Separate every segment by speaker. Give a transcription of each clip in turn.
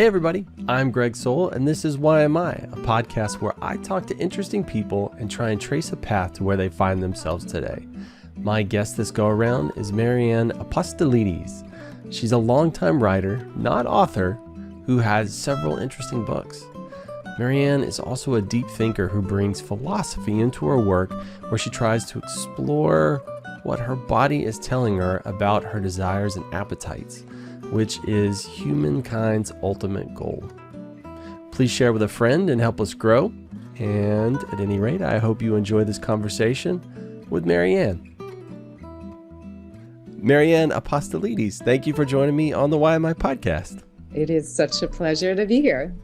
Speaker 1: Hey everybody, I'm Greg Sowell, and this is Why Am I, a podcast where I talk to interesting people and try and trace a path to where they find themselves today. My guest this go around is Marianne Apostolides. She's a longtime writer, not author, who has several interesting books. Marianne is also a deep thinker who brings philosophy into her work, where she tries to explore what her body is telling her about her desires and appetites, which is humankind's ultimate goal. Please share with a friend and help us grow. And at any rate, I hope you enjoy this conversation with Marianne. Marianne Apostolides, thank you for joining me on the Why Am I podcast.
Speaker 2: It is such a pleasure to be here.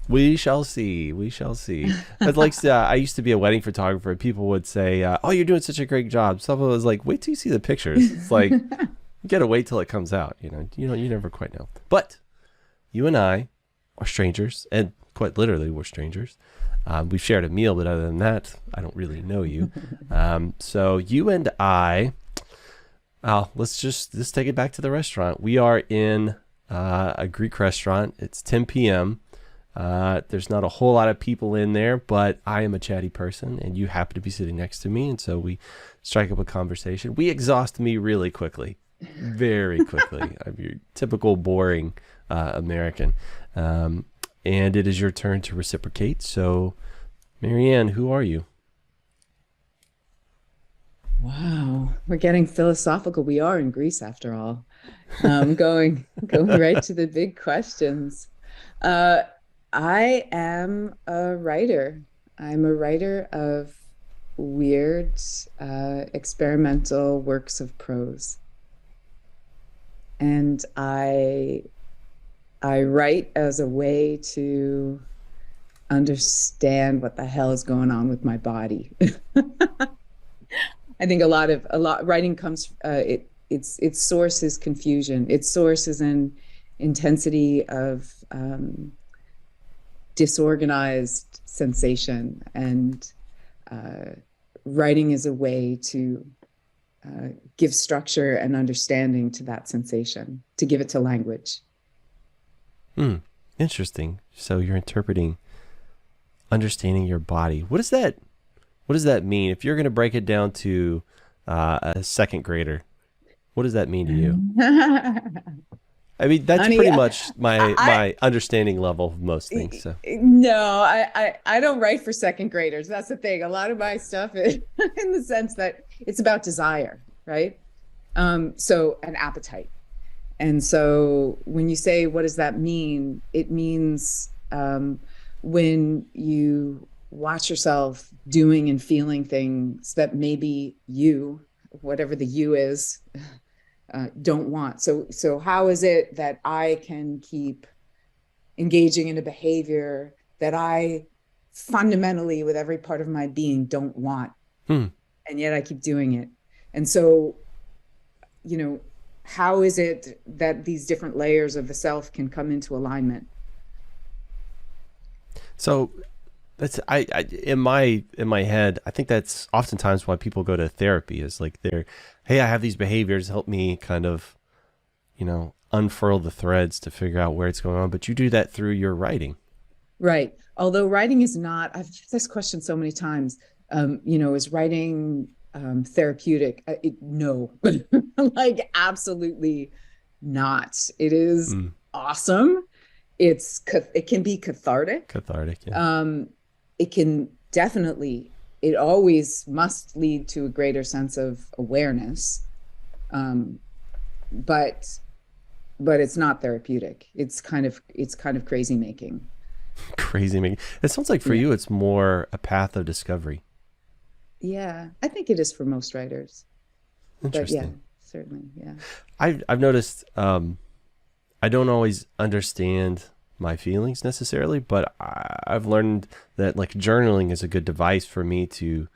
Speaker 1: We shall see. We shall see. I used to be a wedding photographer. People would say, oh, you're doing such a great job. Someone was like, wait till you see the pictures. It's like, you gotta wait till it comes out. You never quite know. But you and I are strangers, and quite literally we're strangers. We've shared a meal, but other than that, I don't really know you. So you and I, let's take it back to the restaurant. We are in a Greek restaurant. It's 10 p.m. There's not a whole lot of people in there, but I am a chatty person and you happen to be sitting next to me. And so we strike up a conversation. We exhaust me really quickly, very quickly. I'm your typical boring American. And it is your turn to reciprocate. So Marianne, who are you?
Speaker 2: Wow, we're getting philosophical. We are in Greece after all. Going right to the big questions. I am a writer. I'm a writer of weird, experimental works of prose. And I write as a way to understand what the hell is going on with my body. I think a lot writing comes, its source is confusion. Its source is an intensity of disorganized sensation, and writing is a way to give structure and understanding to that sensation, to give it to language.
Speaker 1: Interesting. So you're interpreting, understanding your body. What does that mean? If you're going to break it down to a second grader, what does that mean to you? I mean, that's pretty much my understanding level of most things. So.
Speaker 2: No, I don't write for second graders. That's the thing. A lot of my stuff is in the sense that it's about desire, right? So an appetite. And so when you say, what does that mean? It means when you watch yourself doing and feeling things that maybe you, whatever the you is, don't want. So how is it that I can keep engaging in a behavior that I fundamentally, with every part of my being, don't want, and yet I keep doing it? And so, how is it that these different layers of the self can come into alignment?
Speaker 1: So that's in my head, I think that's oftentimes why people go to therapy, is like hey, I have these behaviors, help me kind of, unfurl the threads to figure out where it's going on. But you do that through your writing. Right.
Speaker 2: Although writing is not, I've had this question so many times, is writing therapeutic? No, like absolutely not. It is awesome. It can be cathartic.
Speaker 1: Yeah.
Speaker 2: It can definitely, it always must lead to a greater sense of awareness. But it's not therapeutic. It's kind of crazy making.
Speaker 1: Crazy making. It sounds like for you, it's more a path of discovery.
Speaker 2: Yeah, I think it is for most writers.
Speaker 1: Interesting.
Speaker 2: But yeah, certainly. Yeah.
Speaker 1: I've noticed, I don't always understand my feelings necessarily, but I've learned that like journaling is a good device for me to,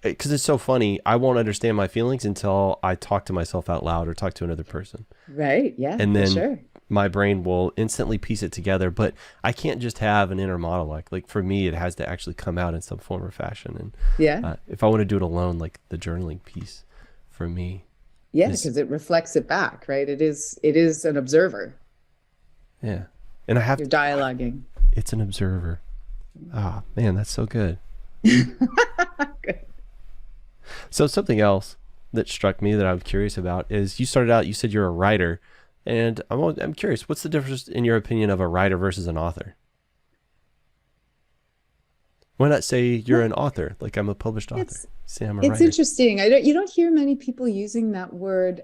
Speaker 1: because it's so funny. I won't understand my feelings until I talk to myself out loud or talk to another person.
Speaker 2: Right. Yeah.
Speaker 1: And then
Speaker 2: sure.
Speaker 1: My brain will instantly piece it together, but I can't just have an inner monologue. Like for me, it has to actually come out in some form or fashion. And if I want to do it alone, like the journaling piece for me.
Speaker 2: Yeah, because it reflects it back, right? It is an observer.
Speaker 1: Yeah. And I have,
Speaker 2: You're dialoguing.
Speaker 1: it's an observer. Ah, man, that's so good.
Speaker 2: Good.
Speaker 1: So something else that struck me that I'm curious about is you started out, you said you're a writer, and I'm curious, what's the difference in your opinion of a writer versus an author? Why not say you're an author? Like I'm a published author.
Speaker 2: It's
Speaker 1: Say I'm a
Speaker 2: it's
Speaker 1: writer.
Speaker 2: interesting. You don't hear many people using that word.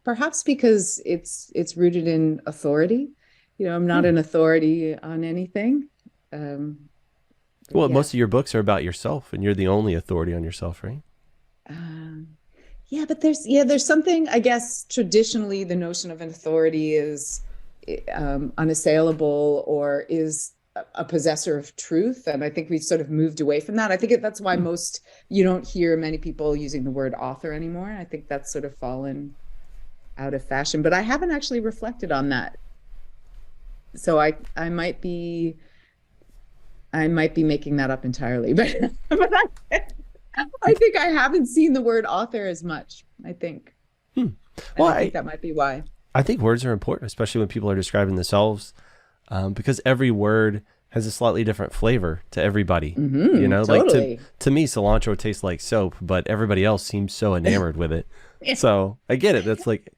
Speaker 2: Perhaps because it's rooted in authority. I'm not
Speaker 1: Hmm.
Speaker 2: an authority on anything. Um, but
Speaker 1: Well,
Speaker 2: yeah.
Speaker 1: most of your books are about yourself, and you're the only authority on yourself, right?
Speaker 2: Um, yeah, but there's something, I guess, traditionally the notion of an authority is unassailable or is a possessor of truth. And I think we've sort of moved away from that. I think that's why
Speaker 1: Hmm.
Speaker 2: you don't hear many people using the word author anymore. I think that's sort of fallen out of fashion, but I haven't actually reflected on that. So I might be making that up entirely, but I think I haven't seen the word author as much, I think.
Speaker 1: Hmm.
Speaker 2: And
Speaker 1: Well,
Speaker 2: I think that might be why.
Speaker 1: I think words are important, especially when people are describing themselves, because every word has a slightly different flavor to everybody. Like
Speaker 2: Totally.
Speaker 1: to me, cilantro tastes like soap, but everybody else seems so enamored with it.
Speaker 2: Yeah.
Speaker 1: So I get it. That's like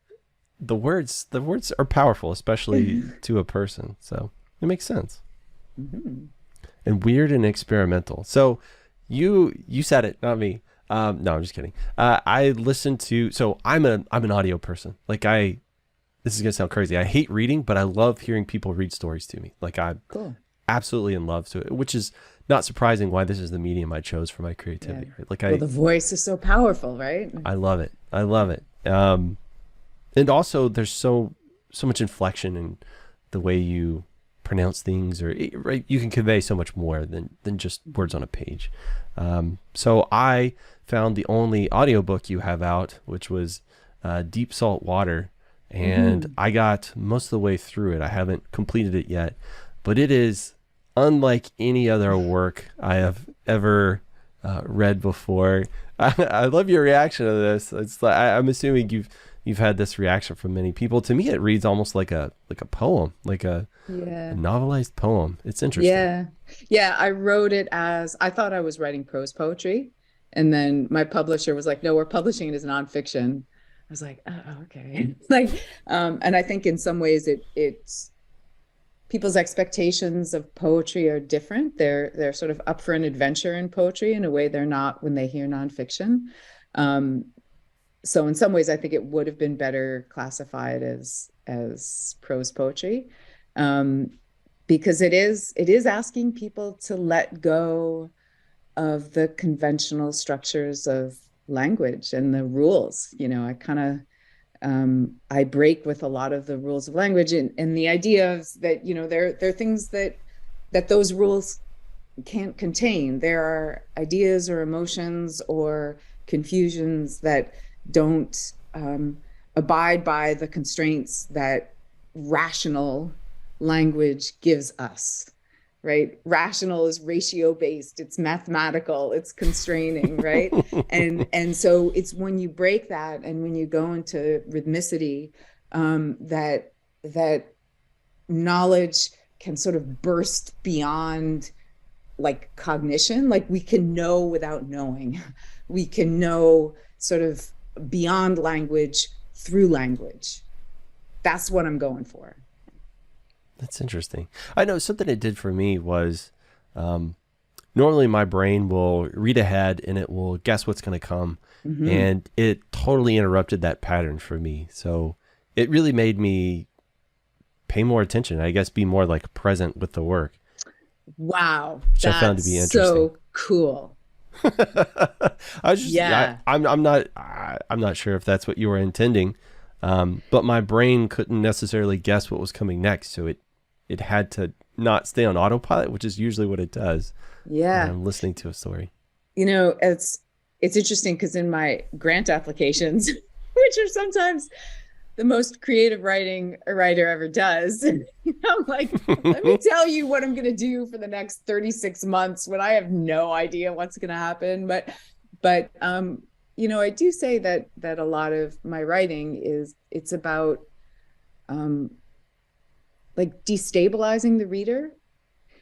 Speaker 1: the words are powerful, especially to a person. So it makes sense.
Speaker 2: Mhm.
Speaker 1: And weird and experimental. So you said it, not me. No, I'm just kidding. I listen to, so I'm an audio person. Like this is gonna sound crazy. I hate reading, but I love hearing people read stories to me. Like I'm
Speaker 2: Cool.
Speaker 1: absolutely in love to it, which is not surprising why this is the medium I chose for my
Speaker 2: Yeah.
Speaker 1: creativity. Right? Like
Speaker 2: Well, the voice is so powerful, right?
Speaker 1: I love it. I love it. And also there's so much inflection in the way you pronounce things, or right, you can convey so much more than just words on a page. So I found the only audiobook you have out, which was Deep Salt Water, and
Speaker 2: Mhm.
Speaker 1: I got most of the way through it. I haven't completed it yet, but it is unlike any other work I have ever read before. I love your reaction to this. It's like I'm assuming you've had this reaction from many people. To me, it reads almost like a poem, like a
Speaker 2: Yeah.
Speaker 1: novelized poem. It's interesting.
Speaker 2: Yeah. Yeah. I wrote it as I thought I was writing prose poetry. And then my publisher was like, no, we're publishing it as nonfiction. I was like, oh, okay. And I think in some ways it's people's expectations of poetry are different. They're sort of up for an adventure in poetry in a way they're not when they hear nonfiction. Um, so in some ways, I think it would have been better classified as prose poetry, um, because it is asking people to let go of the conventional structures of language and the rules. I kind of I break with a lot of the rules of language, and the idea of that, there are things that those rules can't contain. There are ideas or emotions or confusions that don't abide by the constraints that rational language gives us, right? Rational is ratio based, it's mathematical, it's constraining, right? And so it's when you break that and when you go into rhythmicity, that knowledge can sort of burst beyond like cognition. Like we can know without knowing. We can know sort of beyond language through language. That's what I'm going for.
Speaker 1: That's interesting. I know something it did for me was normally my brain will read ahead and it will guess what's going to come.
Speaker 2: Mm-hmm.
Speaker 1: And it totally interrupted that pattern for me. So it really made me pay more attention, I guess, be more like present with the work,
Speaker 2: Wow,
Speaker 1: which I found to
Speaker 2: that's
Speaker 1: be interesting.
Speaker 2: so cool.
Speaker 1: I was just,
Speaker 2: Yeah.
Speaker 1: I'm not sure if that's what you were intending, but my brain couldn't necessarily guess what was coming next, so it had to not stay on autopilot, which is usually what it does when
Speaker 2: Yeah.
Speaker 1: I'm listening to a story.
Speaker 2: It's interesting because in my grant applications, which are sometimes the most creative writing a writer ever does, I'm like, let me tell you what I'm going to do for the next 36 months when I have no idea what's going to happen. But I do say that a lot of my writing it's about like destabilizing the reader.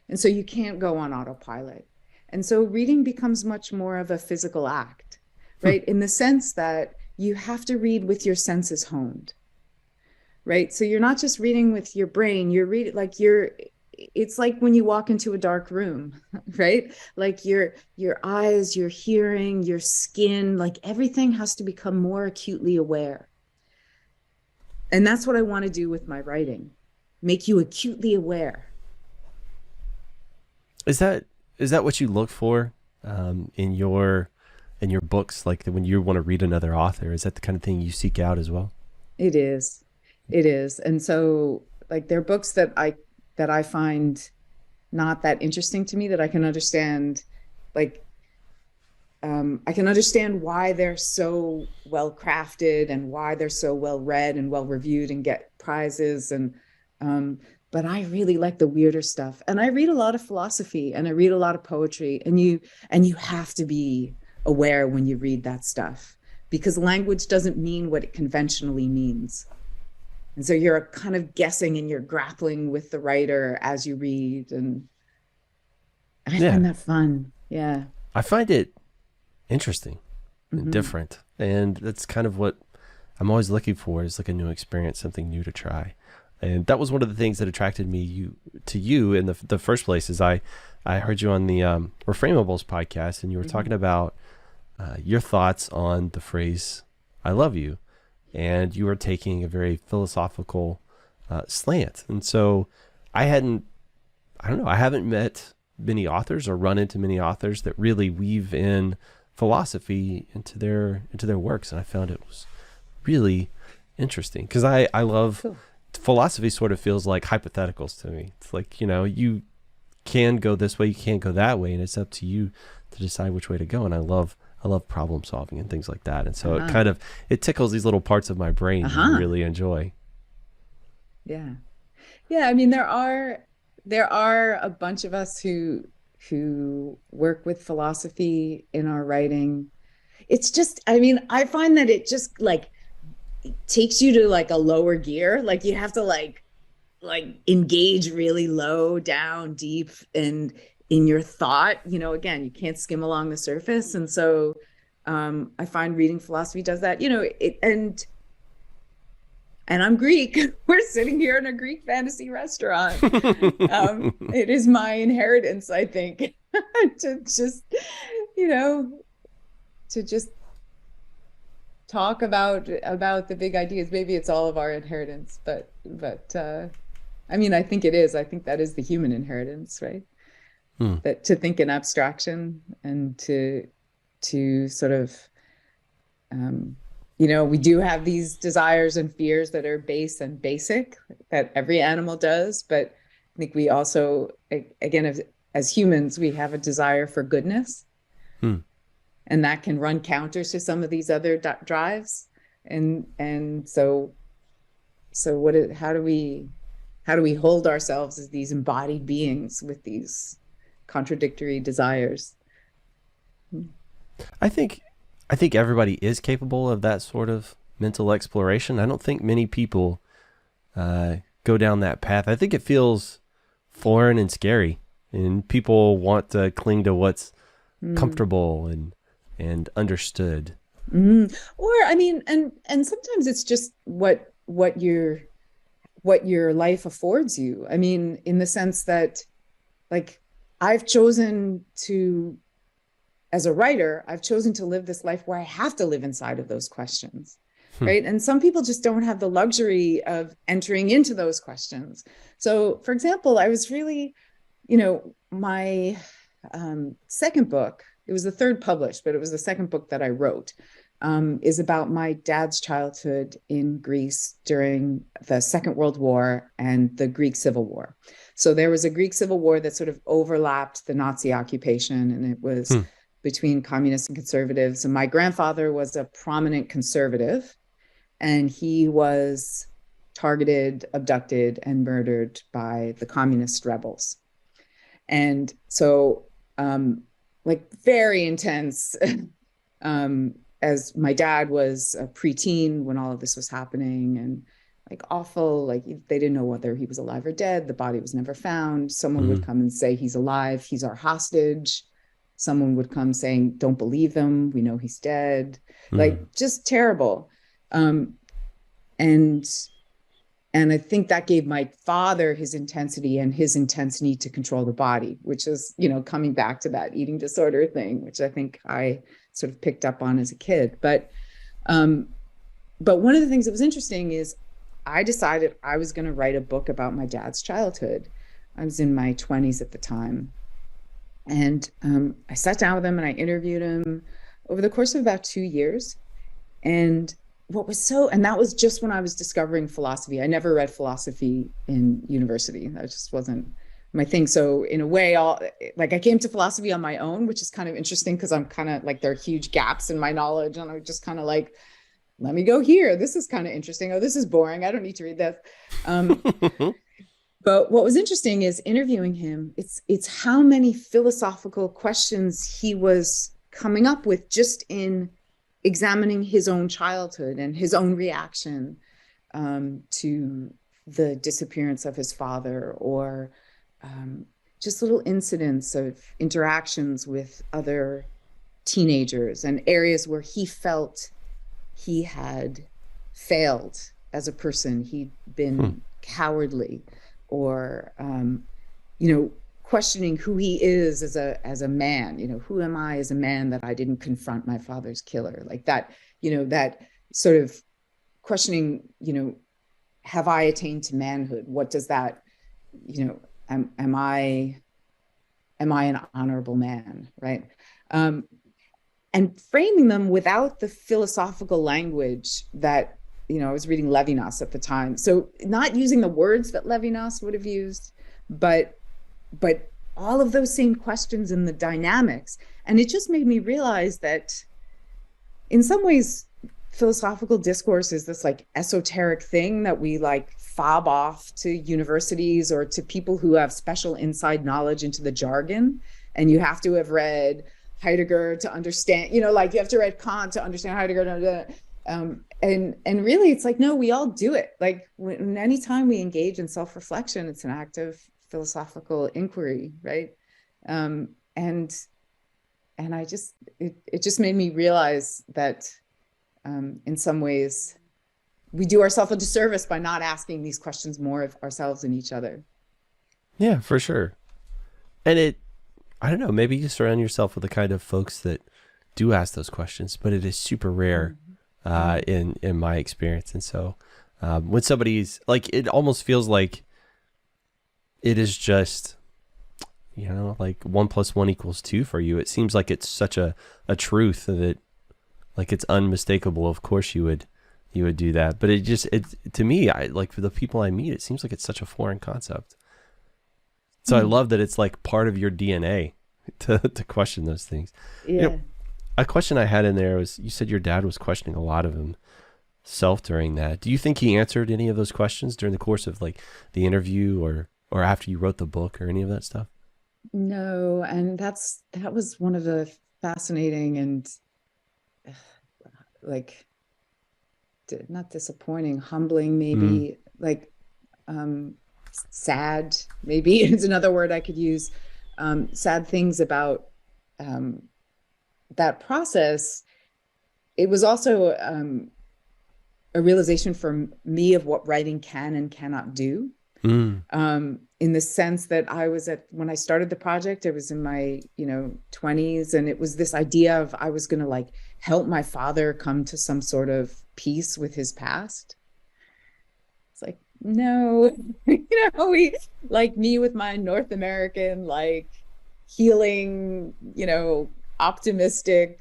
Speaker 2: And so you can't go on autopilot. And so reading becomes much more of a physical act,
Speaker 1: Hmm.
Speaker 2: right? In the sense that you have to read with your senses honed, right? So you're not just reading with your brain, you're reading like it's like when you walk into a dark room, right? Like your eyes, your hearing, your skin, like everything has to become more acutely aware. And that's what I want to do with my writing. Make you acutely aware.
Speaker 1: Is that what you look for in your books? Like when you want to read another author, is that the kind of thing you seek out as well?
Speaker 2: It is. It is. And so like there are books that I find not that interesting to me that I can understand like I can understand why they're so well crafted and why they're so well read and well reviewed and get prizes and um, but I really like the weirder stuff. And I read a lot of philosophy and I read a lot of poetry and you have to be aware when you read that stuff because language doesn't mean what it conventionally means. And so you're kind of guessing and you're grappling with the writer as you read and I
Speaker 1: Yeah,
Speaker 2: find that fun. Yeah.
Speaker 1: I find it interesting and
Speaker 2: Mm-hmm.
Speaker 1: different, and that's kind of what I'm always looking for, is like a new experience, something new to try. And that was one of the things that attracted me to you in the first place. Is I heard you on the Reframables podcast, and you were
Speaker 2: Mm-hmm.
Speaker 1: talking about your thoughts on the phrase "I love you," and you were taking a very philosophical slant. And so I hadn't, I don't know, I haven't met many authors or run into many authors that really weave in philosophy into their works, and I found it was really interesting because I love
Speaker 2: Cool.
Speaker 1: philosophy. Sort of feels like hypotheticals to me. It's like, you can go this way, you can't go that way, and it's up to you to decide which way to go. And I love problem solving and things like that. And so
Speaker 2: Uh-huh.
Speaker 1: it tickles these little parts of my brain that I
Speaker 2: Uh-huh.
Speaker 1: really enjoy.
Speaker 2: Yeah. Yeah. I mean, there are a bunch of us who work with philosophy in our writing. It's just, I mean, I find that it just like takes you to like a lower gear. Like you have to like engage really low down deep and in your thought, again, you can't skim along the surface. And so I find reading philosophy does that, and I'm Greek. We're sitting here in a Greek fantasy restaurant. It is my inheritance, I think, to just, you know, to just talk about the big ideas. Maybe it's all of our inheritance, but I mean, I think it is. I think that is the human inheritance, right?
Speaker 1: Hmm.
Speaker 2: That to think in abstraction and to sort of um, we do have these desires and fears that are base and basic that every animal does, but I think we also, again, as humans, we have a desire for goodness,
Speaker 1: Hmm.
Speaker 2: and that can run counter to some of these other drives. And so how do we hold ourselves as these embodied beings with these contradictory desires?
Speaker 1: I think I think everybody is capable of that sort of mental exploration. I don't think many people go down that path. I think it feels foreign and scary, and people want to cling to what's
Speaker 2: Mm.
Speaker 1: comfortable and understood.
Speaker 2: Mm. Or I mean, and sometimes it's just what your life affords you. I mean, in the sense that like I've chosen to, as a writer, I've chosen to live this life where I have to live inside of those questions.
Speaker 1: Hmm.
Speaker 2: Right. And some people just don't have the luxury of entering into those questions. So, for example, I was really, my second book, it was the third published, but it was the second book that I wrote, is about my dad's childhood in Greece during the Second World War and the Greek Civil War. So there was a Greek Civil War that sort of overlapped the Nazi occupation, and it was
Speaker 1: Hmm.
Speaker 2: between communists and conservatives. And my grandfather was a prominent conservative, and he was targeted, abducted, and murdered by the communist rebels. And so, like, very intense. um, as my dad was a preteen when all of this was happening, and like awful, like they didn't know whether he was alive or dead. The body was never found. Someone would
Speaker 1: Mm,
Speaker 2: come and say he's alive, he's our hostage. Someone would come saying, don't believe him, we know he's dead.
Speaker 1: mm,
Speaker 2: Like just terrible. Um, and and I think that gave my father his intensity and his intensity to control the body, which is, coming back to that eating disorder thing, which I think I sort of picked up on as a kid. Um, but one of the things that was interesting is I decided I was going to write a book about my dad's childhood. I was in my 20s at the time. And I sat down with him and I interviewed him over the course of about 2 years. And and that was just when I was discovering philosophy. I never read philosophy in university. That just wasn't my thing. So in a way, I came to philosophy on my own, which is kind of interesting because I'm kind of like, there are huge gaps in my knowledge. And I'm just kind of like, let me go here. This is kind of interesting. Oh, this is boring. I don't need to read this. But what was interesting is interviewing him, it's how many philosophical questions he was coming up with just in examining his own childhood and his own reaction to the disappearance of his father, or just little incidents of interactions with other teenagers and areas where he felt he had failed as a person. He'd been cowardly, or questioning who he is as a man. Who am I as a man that I didn't confront my father's killer? Like that, that sort of questioning, have I attained to manhood? What does that, am I an honorable man, right? And framing them without the philosophical language that, I was reading Levinas at the time. So not using the words that Levinas would have used, but all of those same questions and the dynamics. And it just made me realize that in some ways, philosophical discourse is this like esoteric thing that we like fob off to universities or to people who have special inside knowledge into the jargon. And you have to have read Heidegger to understand, like you have to read Kant to understand Heidegger. And really it's like, no, we all do it. Like anytime we engage in self-reflection, it's an act of philosophical inquiry, right? And I just, it just made me realize that in some ways we do ourselves a disservice by not asking these questions more of ourselves and each other.
Speaker 1: yeah, for sure. And I don't know, maybe you surround yourself with the kind of folks that do ask those questions, but it is super rare in my experience. And so when somebody's like, it almost feels like it is just, like 1 + 1 = 2 for you. It seems like it's such a truth that like it's unmistakable. Of course you would do that. But it to me, I like for the people I meet, it seems like it's such a foreign concept. So I love that it's like part of your DNA to question those things.
Speaker 2: Yeah.
Speaker 1: A question I had in there was, you said your dad was questioning a lot of himself during that. Do you think he answered any of those questions during the course of like the interview or after you wrote the book or any of that stuff?
Speaker 2: No, and that was one of the fascinating and like not disappointing, humbling, maybe like sad, maybe is another word I could use. Sad things about that process. It was also a realization for me of what writing can and cannot do. In the sense that when I started the project, I was in my 20s, and it was this idea of I was going to like help my father come to some sort of peace with his past. It's like, no, we like me with my North American like healing, optimistic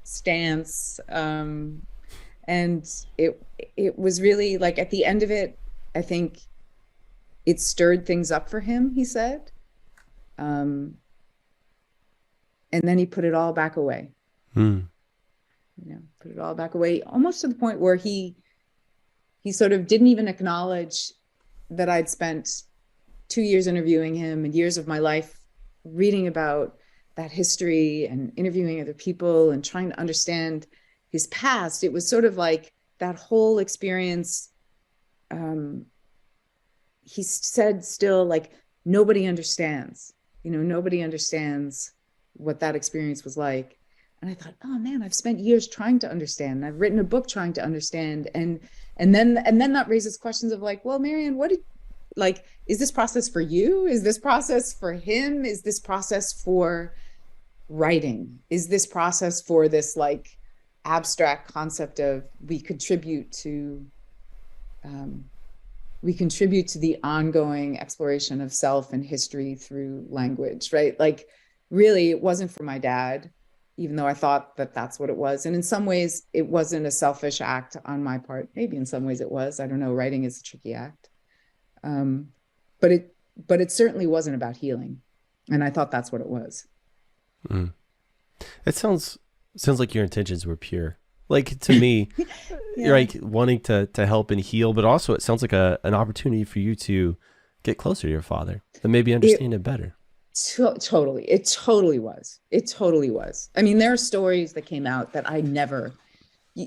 Speaker 2: stance, and it was really like at the end of it, I think it stirred things up for him, he said. And then he put it all back away. Put it all back away, almost to the point where he sort of didn't even acknowledge that I'd spent 2 years interviewing him and years of my life reading about that history and interviewing other people and trying to understand his past. It was sort of like that whole experience he said still, like, nobody understands, nobody understands what that experience was like. And I thought, oh man, I've spent years trying to understand. I've written a book trying to understand. And then that raises questions of like, well, Marianne, is this process for you? Is this process for him? Is this process for writing? Is this process for this like abstract concept of we contribute to the ongoing exploration of self and history through language, right? Like, really, it wasn't for my dad, even though I thought that that's what it was. And in some ways, it wasn't a selfish act on my part. Maybe in some ways it was. I don't know. Writing is a tricky act. But it certainly wasn't about healing. And I thought that's what it was.
Speaker 1: Mm. It sounds like your intentions were pure. Like, to me,
Speaker 2: Yeah.
Speaker 1: you're like wanting to help and heal, but also it sounds like an opportunity for you to get closer to your father and maybe understand it better.
Speaker 2: Totally. It totally was. I mean, there are stories that came out that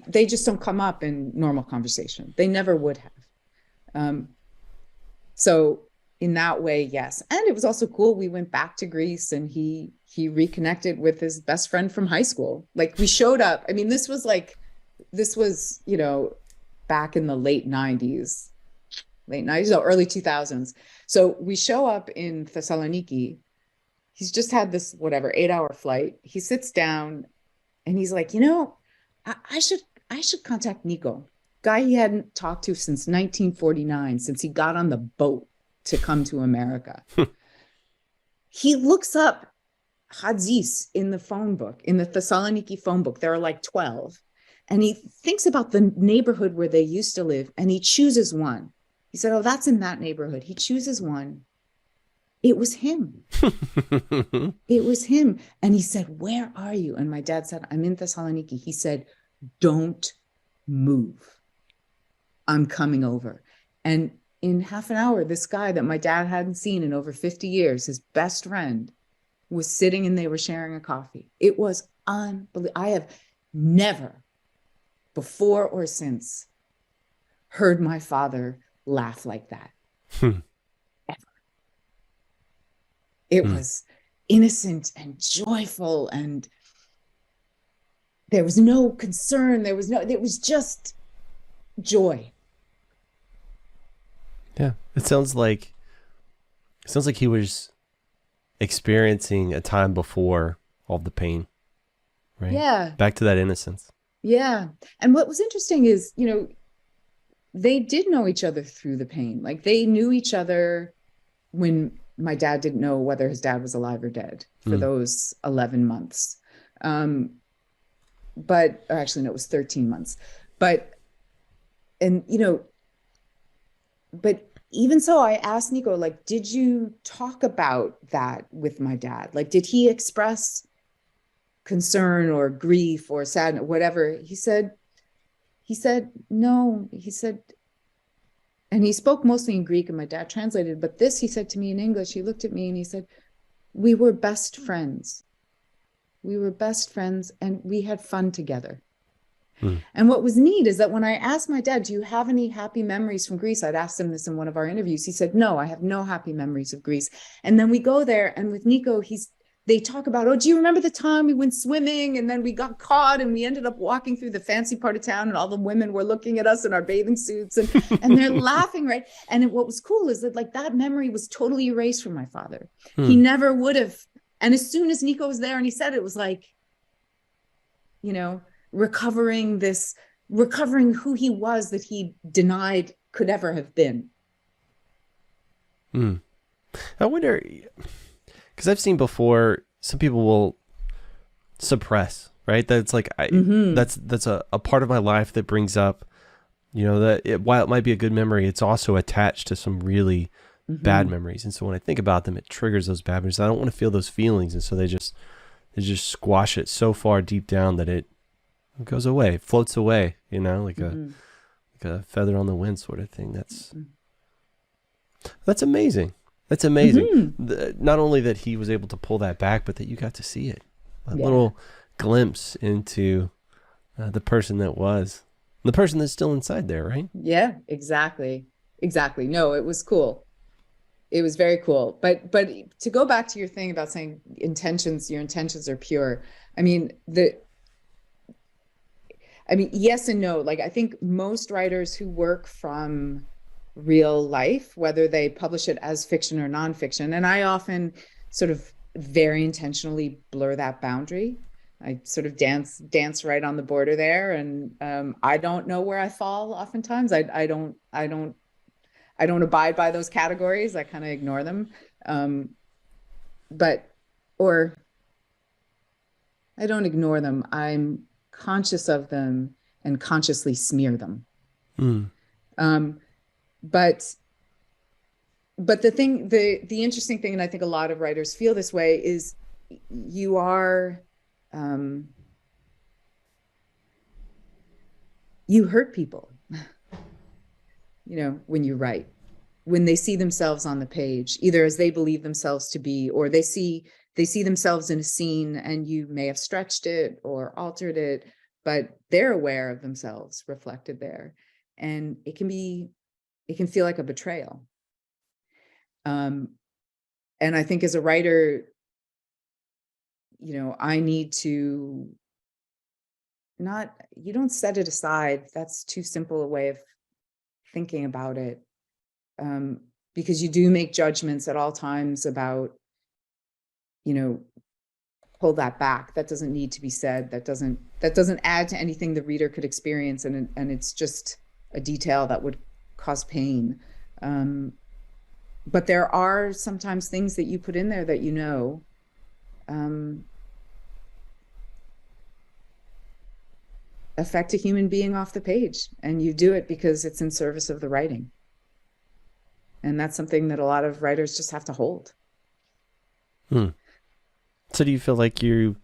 Speaker 2: they just don't come up in normal conversation. They never would have. So in that way, yes. And it was also cool. We went back to Greece and he reconnected with his best friend from high school. Like, we showed up. I mean, this was, back in the late 90s, or early 2000s. So we show up in Thessaloniki. He's just had this 8-hour flight. He sits down and he's like, I should contact Nico, guy he hadn't talked to since 1949, since he got on the boat to come to America. He looks up Hadzis in the phone book, in the Thessaloniki phone book. There are like 12. And he thinks about the neighborhood where they used to live, and he chooses one. He said, oh, that's in that neighborhood. He chooses one. It was him. It was him. And he said, where are you? And my dad said, I'm in Thessaloniki. He said, don't move. I'm coming over. And in half an hour, this guy that my dad hadn't seen in over 50 years, his best friend, was sitting and they were sharing a coffee. It was unbelievable. I have never, before or since, heard my father laugh like that. Ever. It was innocent and joyful, and there was no concern. It was just joy.
Speaker 1: Yeah. It sounds like he was experiencing a time before all the pain, right?
Speaker 2: Yeah.
Speaker 1: Back to that innocence.
Speaker 2: Yeah. And what was interesting is, they did know each other through the pain. Like, they knew each other when my dad didn't know whether his dad was alive or dead for those 11 months. But actually, no, it was 13 months. But even so, I asked Nico, like, did you talk about that with my dad? Like, did he express concern or grief or sadness, whatever? He said, no. He said, and he spoke mostly in Greek and my dad translated, but this he said to me in English. He looked at me and he said, we were best friends. We were best friends and we had fun together. And what was neat is that when I asked my dad, do you have any happy memories from Greece? I'd asked him this in one of our interviews. He said, no, I have no happy memories of Greece. And then we go there, and with Nico, they talk about, oh, do you remember the time we went swimming and then we got caught and we ended up walking through the fancy part of town and all the women were looking at us in our bathing suits and they're laughing, right? And what was cool is that, like, that memory was totally erased from my father. He never would have. And as soon as Nico was there and he said it was like, recovering who he was that he denied could ever have been.
Speaker 1: I wonder, because I've seen before, some people will suppress, right? That's like, that's a part of my life that brings up, while it might be a good memory, it's also attached to some really bad memories. And so when I think about them, it triggers those bad memories. I don't want to feel those feelings. And so they just squash it so far deep down that it goes away, floats away, like a feather on the wind sort of thing. That's amazing. That's amazing. Not only that he was able to pull that back, but that you got to see it. A little glimpse into the person that was, the person that's still inside there, right?
Speaker 2: Yeah, exactly. exactly. No, it was cool. It was very cool. But to go back to your thing about saying your intentions are pure. I mean, yes and no. Like, I think most writers who work from real life, whether they publish it as fiction or nonfiction, and I often sort of very intentionally blur that boundary. I sort of dance right on the border there, and I don't know where I fall. Oftentimes, I don't abide by those categories. I kind of ignore them, but or I don't ignore them. I'm conscious of them and consciously smear them.
Speaker 1: Mm.
Speaker 2: But the interesting thing, and I think a lot of writers feel this way, is you are you hurt people, when you write, when they see themselves on the page, either as they believe themselves to be, or they see themselves in a scene and you may have stretched it or altered it, but they're aware of themselves reflected there. And it can feel like a betrayal. And I think as a writer, I need to you don't set it aside. That's too simple a way of thinking about it. Because you do make judgments at all times about, pull that back. That doesn't need to be said. That doesn't add to anything the reader could experience. And it's just a detail that would cause pain. But there are sometimes things that you put in there that affect a human being off the page, and you do it because it's in service of the writing. And that's something that a lot of writers just have to hold.
Speaker 1: So do you feel like you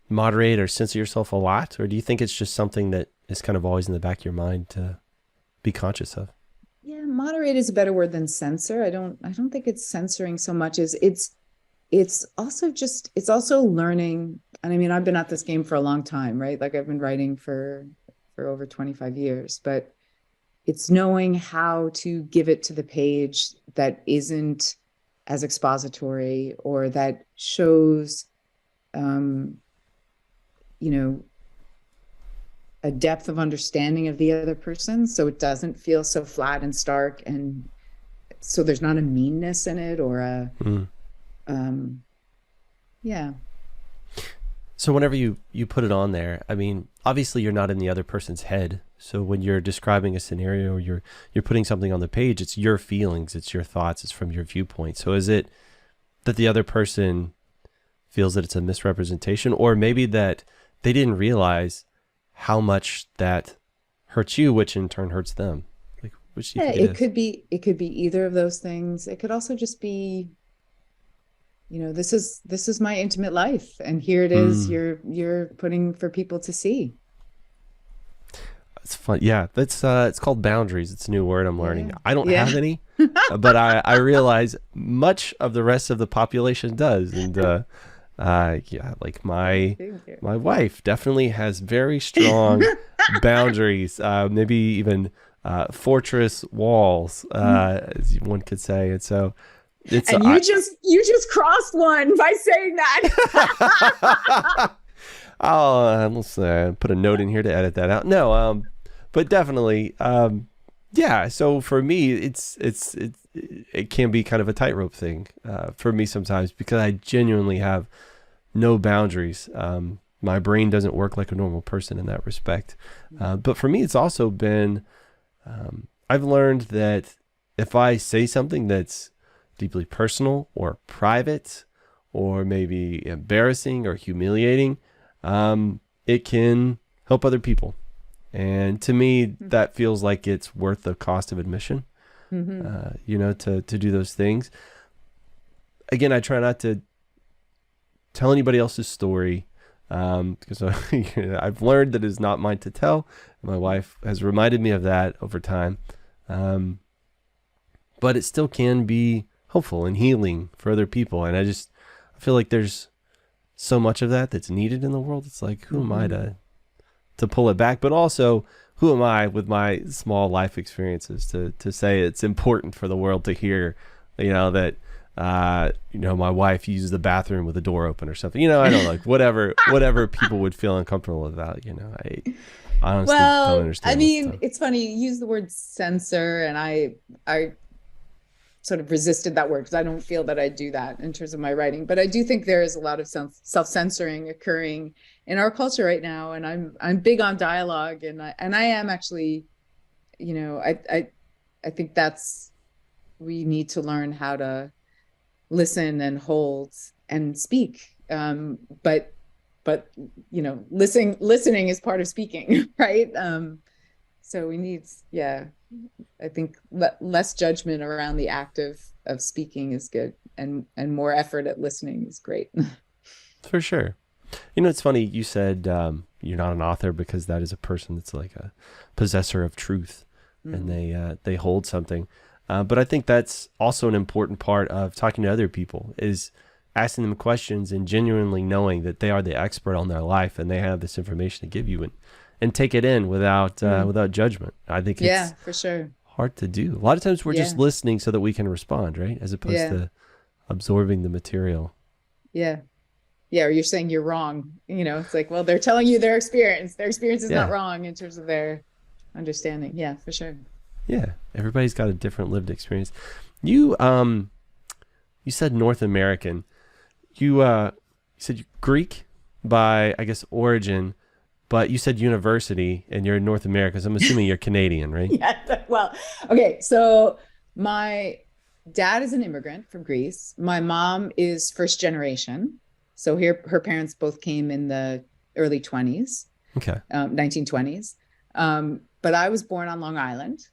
Speaker 1: moderate or censor yourself a lot, or do you think it's just something that is kind of always in the back of your mind to be conscious of?
Speaker 2: Yeah, moderate is a better word than censor. I don't think it's censoring so much as it's also learning. And I mean, I've been at this game for a long time, right? Like, I've been writing for over 25 years, but it's knowing how to give it to the page that isn't as expository, or that shows, a depth of understanding of the other person, so it doesn't feel so flat and stark, and so there's not a meanness in it or a yeah.
Speaker 1: So whenever you put it on there, I mean, obviously you're not in the other person's head. So when you're describing a scenario, or you're putting something on the page, it's your feelings, it's your thoughts, it's from your viewpoint. So is it that the other person feels that it's a misrepresentation, or maybe that they didn't realize how much that hurts you, which in turn hurts them? Like, which do you think
Speaker 2: it could be either of those things. It could also just be, this is my intimate life, and here it is. You're putting for people to see.
Speaker 1: It's fun. Yeah, that's it's called boundaries. It's a new word I'm learning.
Speaker 2: Yeah.
Speaker 1: I don't have any, but I realize much of the rest of the population does. And like my wife definitely has very strong boundaries. Maybe even fortress walls, as one could say. And so it's
Speaker 2: you just crossed one by saying that.
Speaker 1: Let's put a note in here to edit that out. No, but definitely, yeah. So for me, it can be kind of a tightrope thing for me sometimes, because I genuinely have no boundaries. My brain doesn't work like a normal person in that respect. But for me, it's also been, I've learned that if I say something that's deeply personal or private, or maybe embarrassing or humiliating, it can help other people. And to me, that feels like it's worth the cost of admission, to do those things. Again, I try not to tell anybody else's story, because I've learned that it's not mine to tell. My wife has reminded me of that over time. But it still can be helpful and healing for other people. And I feel like there's so much of that that's needed in the world. It's like, who am I to pull it back? But also, who am I with my small life experiences to say it's important for the world to hear, that, my wife used the bathroom with the door open or something, I don't know, like whatever people would feel uncomfortable about, I honestly don't understand.
Speaker 2: I mean, it's funny, you use the word censor, and I sort of resisted that word because I don't feel that I do that in terms of my writing, but I do think there is a lot of self-censoring occurring in our culture right now. And I'm big on dialogue, and I am actually, I think we need to learn how to listen and hold and speak. But listening is part of speaking, right? So we need, I think less judgment around the act of speaking is good, and more effort at listening is great.
Speaker 1: For sure. It's funny, you said you're not an author because that is a person that's like a possessor of truth, and they hold something. But I think that's also an important part of talking to other people, is asking them questions and genuinely knowing that they are the expert on their life and they have this information to give you, and take it in without judgment. I think it's
Speaker 2: for sure
Speaker 1: hard to do. A lot of times we're just listening so that we can respond, right? As opposed to absorbing the material. Yeah.
Speaker 2: Or you're saying you're wrong. It's like, well, they're telling you their experience. Their experience is not wrong in terms of their understanding. Yeah, for sure.
Speaker 1: Yeah. Everybody's got a different lived experience. You said North American. You said Greek by, I guess, origin, but you said university and you're in North America. So I'm assuming you're Canadian, right?
Speaker 2: Yeah. Well, okay. So my dad is an immigrant from Greece. My mom is first generation. So her parents both came in the early 20s, 1920s. But I was born on Long Island,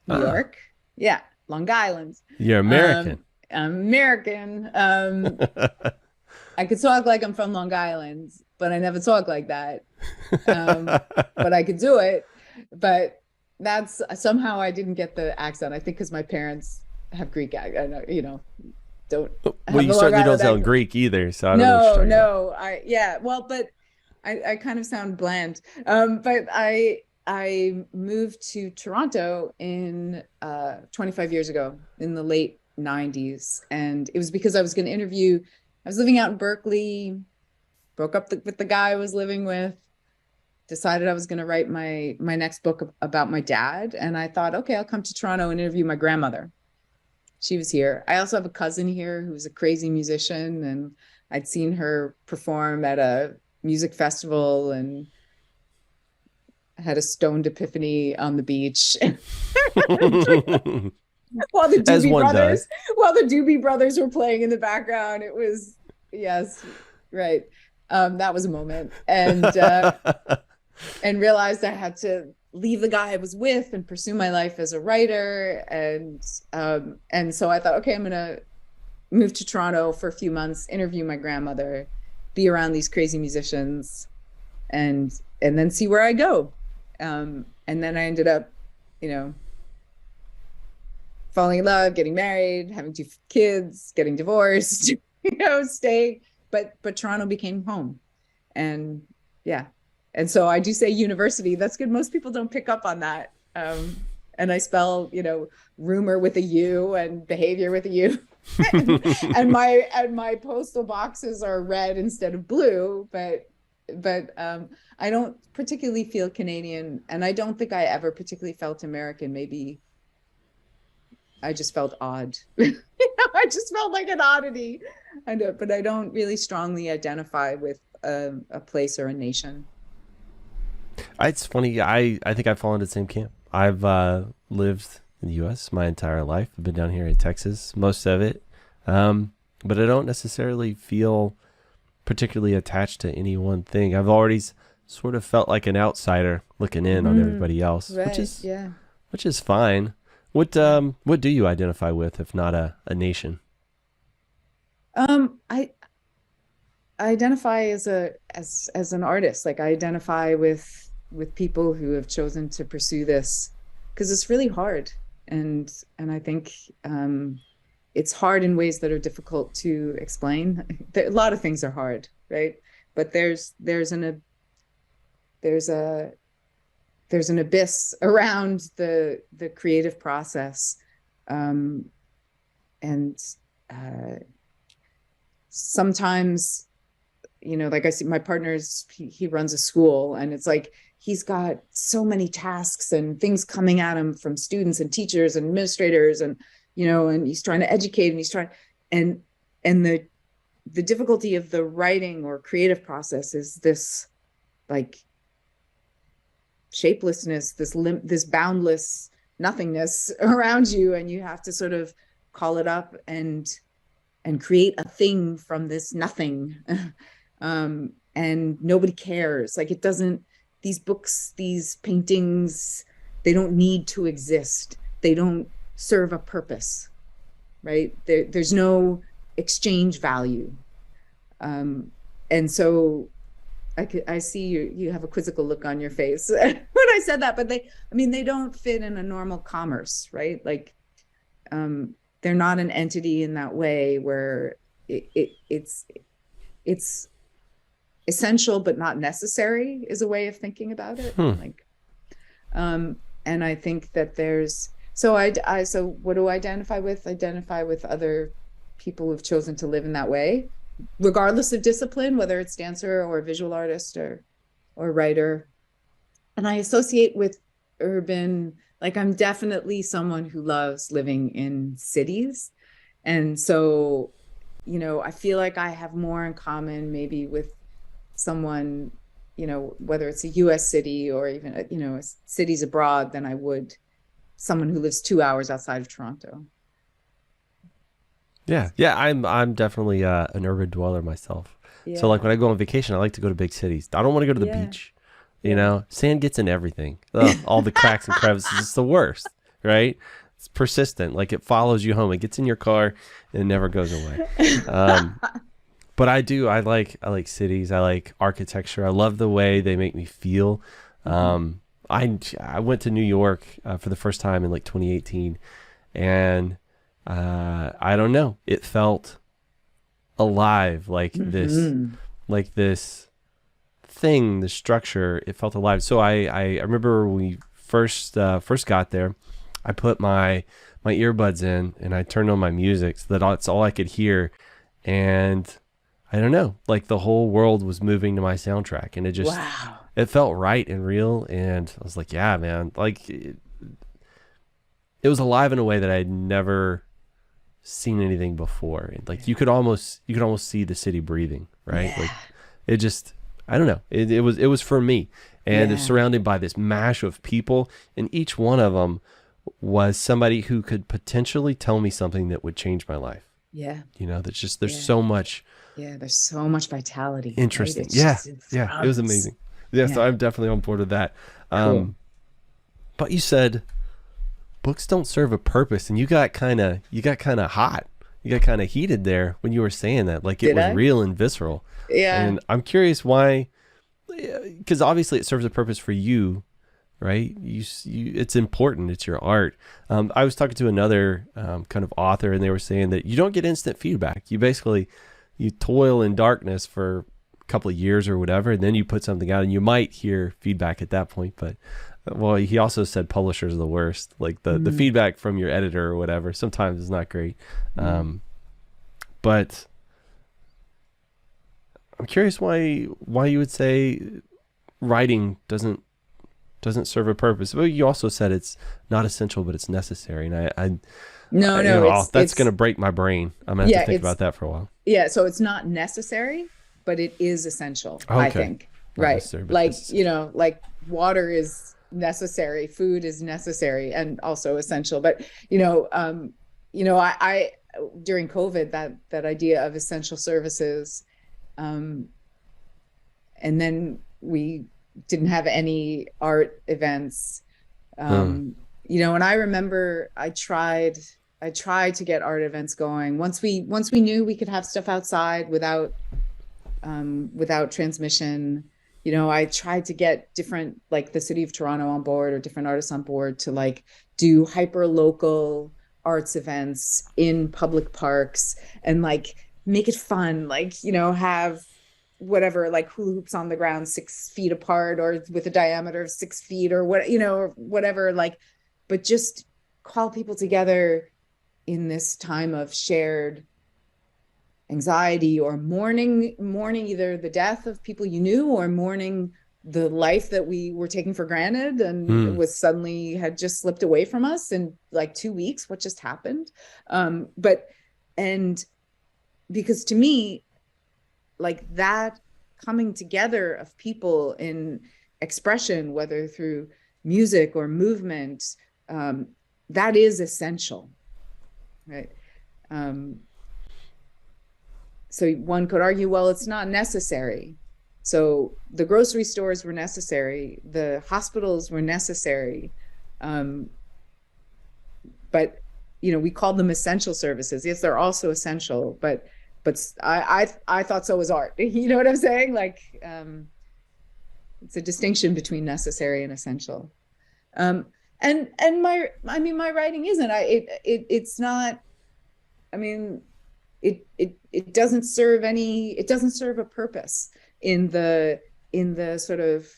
Speaker 2: New York. Yeah, Long Island.
Speaker 1: You're American.
Speaker 2: I'm American. I could talk like I'm from Long Island, but I never talk like that. But I could do it. But that's somehow I didn't get the accent. I think because my parents have Greek accent, don't.
Speaker 1: Well, you certainly don't sound Greek either, so I don't know.
Speaker 2: No. But I kind of sound bland. But I moved to Toronto in 25 years ago, in the late 90s, and it was because I was going to interview. I was living out in Berkeley, broke up with the guy I was living with, decided I was going to write my next book about my dad, and I thought, okay, I'll come to Toronto and interview my grandmother. She was here. I also have a cousin here who's a crazy musician, and I'd seen her perform at a music festival and had a stoned epiphany on the beach. While the Doobie Brothers were playing in the background. It was, yes, right. That was a moment. And realized I had to leave the guy I was with and pursue my life as a writer. And so I thought, okay, I'm going to move to Toronto for a few months, interview my grandmother, be around these crazy musicians, and then see where I go. And then I ended up, falling in love, getting married, having 2 kids, getting divorced, stay. But Toronto became home. And and so I do say university. That's good. Most people don't pick up on that. And I spell, rumor with a U and behavior with a U. and my postal boxes are red instead of blue, but I don't particularly feel Canadian, and I don't think I ever particularly felt American. Maybe I just felt odd. I just felt like an oddity. But I don't really strongly identify with a place or a nation.
Speaker 1: It's funny. I think I fall into the same camp. I've lived in the U.S. my entire life. I've been down here in Texas most of it, but I don't necessarily feel particularly attached to any one thing. I've always sort of felt like an outsider looking in on everybody else,
Speaker 2: right,
Speaker 1: which is fine. What do you identify with, if not a nation?
Speaker 2: I identify as an artist. Like, I identify with people who have chosen to pursue this because it's really hard, and I think it's hard in ways that are difficult to explain. A lot of things are hard, right? But there's there's an abyss around the creative process. And sometimes, like I see my partner's, he runs a school, and it's like he's got so many tasks and things coming at him from students and teachers and administrators, and and he's trying to educate, and he's trying, and the difficulty of the writing or creative process is this like shapelessness, this boundless nothingness around you, and you have to sort of call it up and create a thing from this nothing. And nobody cares. Like, it doesn't, these books, these paintings, they don't need to exist. They don't serve a purpose, right? There's no exchange value. And so I see you have a quizzical look on your face when I said that, but they don't fit in a normal commerce, right? Like, they're not an entity in that way where it's essential but not necessary is a way of thinking about it. Like, and I think that there's, so what do I identify with? Identify with other people who've chosen to live in that way, regardless of discipline, whether it's dancer or visual artist or writer. And I associate with urban, like, I'm definitely someone who loves living in cities. And so, I feel like I have more in common maybe with someone, whether it's a US city or even, cities abroad, than I would someone who lives 2 hours outside of Toronto.
Speaker 1: Yeah. I'm definitely an urban dweller myself.
Speaker 2: Yeah.
Speaker 1: So like when I go on vacation, I like to go to big cities. I don't want to go to the beach. Sand gets in everything. Ugh, all the cracks and crevices. It's the worst, right? It's persistent. Like, it follows you home. It gets in your car and it never goes away. But I like cities. I like architecture. I love the way they make me feel. I went to New York for the first time in like 2018, and I don't know. It felt alive, like this thing, the structure. It felt alive. So I remember when we first got there, I put my earbuds in and I turned on my music so that that's all I could hear, and I don't know, like the whole world was moving to my soundtrack, and it just it felt right and real, and I was like, yeah, man, like it was alive in a way that I'd never seen anything before. And like you could almost see the city breathing, right? Like it just, I don't know, it was for me, and it's surrounded by this mash of people, and each one of them was somebody who could potentially tell me something that would change my life. That's just, there's so much
Speaker 2: vitality,
Speaker 1: interesting,
Speaker 2: right?
Speaker 1: It was amazing. So I'm definitely on board with that.
Speaker 2: Cool.
Speaker 1: But you said books don't serve a purpose, and you got kind of hot, you got kind of heated there when you were saying that, like it was real and visceral. And I'm curious why, because obviously it serves a purpose for you, right? You it's important, it's your art. I was talking to another kind of author, and they were saying that you don't get instant feedback. You toil in darkness for a couple of years or whatever, and then you put something out, and you might hear feedback at that point. But well, he also said publishers are the worst. Like the feedback from your editor or whatever sometimes is not great. But I'm curious why you would say writing doesn't serve a purpose. Well, you also said it's not essential, but it's necessary. And that's going to break my brain. I'm going to have to think about that for a while.
Speaker 2: Yeah. So it's not necessary, but it is essential, I think. Not right. Like, necessary. Like water is necessary, food is necessary and also essential. But, I during COVID, that idea of essential services, and then we didn't have any art events, and I remember I tried to get art events going once we knew we could have stuff outside without transmission. I tried to get different, like the city of Toronto on board, or different artists on board to like do hyper local arts events in public parks and like make it fun, like have whatever, like hula hoops on the ground 6 feet apart or with a diameter of 6 feet or what, or whatever, like, but just call people together in this time of shared anxiety or mourning either the death of people you knew or mourning the life that we were taking for granted and was suddenly had just slipped away from us in like 2 weeks. What just happened? And because to me, like that coming together of people in expression, whether through music or movement, that is essential, right? So one could argue, well, it's not necessary. So the grocery stores were necessary, the hospitals were necessary, but we called them essential services. Yes, they're also essential, but I thought so was art. You know what I'm saying? Like, it's a distinction between necessary and essential. And my writing isn't. It's not. I mean, it doesn't serve a purpose in the sort of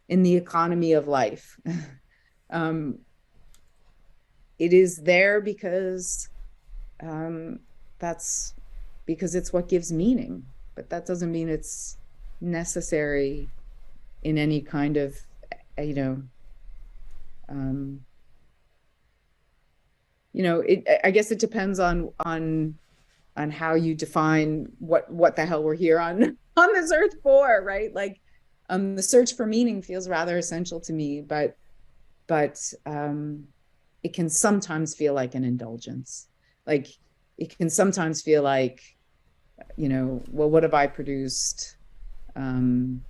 Speaker 2: in the economy of life. It is there because that's because it's what gives meaning, but that doesn't mean it's necessary in any kind of I guess it depends on how you define what the hell we're here on this earth for, right? Like, the search for meaning feels rather essential to me, but it can sometimes feel like an indulgence. Like, it can sometimes feel like, well, what have I produced? How am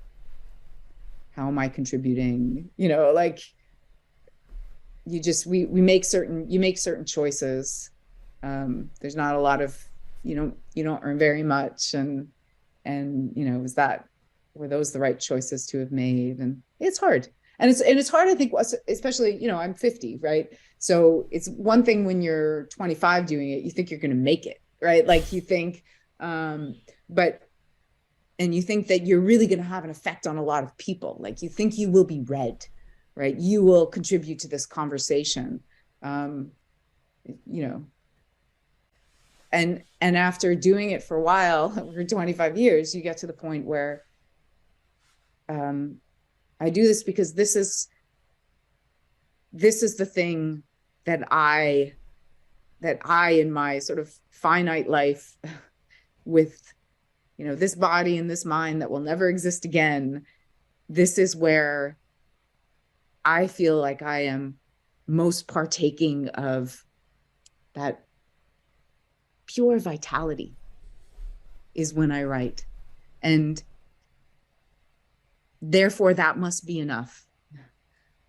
Speaker 2: I contributing? Like, you make certain choices. There's not a lot of, you don't earn very much. And were those the right choices to have made? And it's hard. And it's hard, I think, especially, I'm 50, right? So it's one thing when you're 25 doing it, you think you're going to make it, right? Like, you think, and you think that you're really going to have an effect on a lot of people. Like, you think you will be read, right? You will contribute to this conversation, and after doing it for a while, for 25 years, you get to the point where, I do this because this is the thing that I in my sort of finite life with, this body and this mind that will never exist again, this is where I feel like I am most partaking of that pure vitality, is when I write. And therefore that must be enough,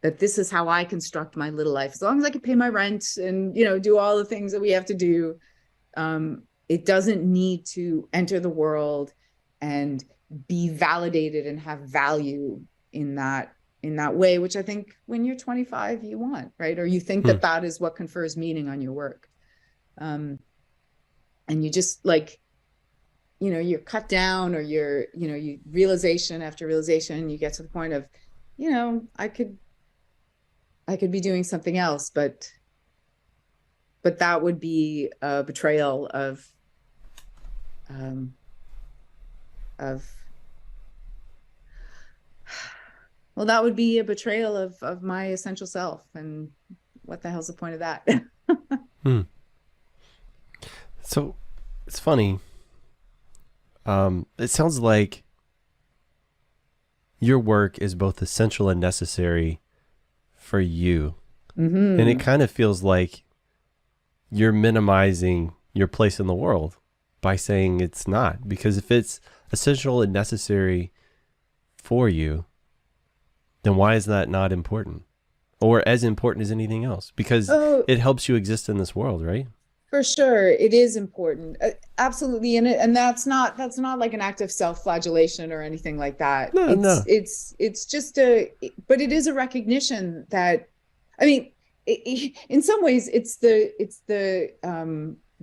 Speaker 2: that this is how I construct my little life. As long as I can pay my rent and, do all the things that we have to do, it doesn't need to enter the world and be validated and have value in that way, which I think when you're 25, you want, right? Or you think that is what confers meaning on your work. And you just like, you're cut down, or you realization after realization, you get to the point of, I could be doing something else, but that would be a betrayal of well, that would be a betrayal of my essential self, and what the hell's the point of that?
Speaker 1: So it's funny. It sounds like your work is both essential and necessary for you. Mm-hmm. And it kind of feels like you're minimizing your place in the world by saying it's not. Because if it's essential and necessary for you, then why is that not important? Or as important as anything else? Because it helps you exist in this world, right?
Speaker 2: For sure, it is important, absolutely, and that's not like an act of self-flagellation or anything like that.
Speaker 1: No.
Speaker 2: It's just but it is a recognition that, I mean, in some ways, it's the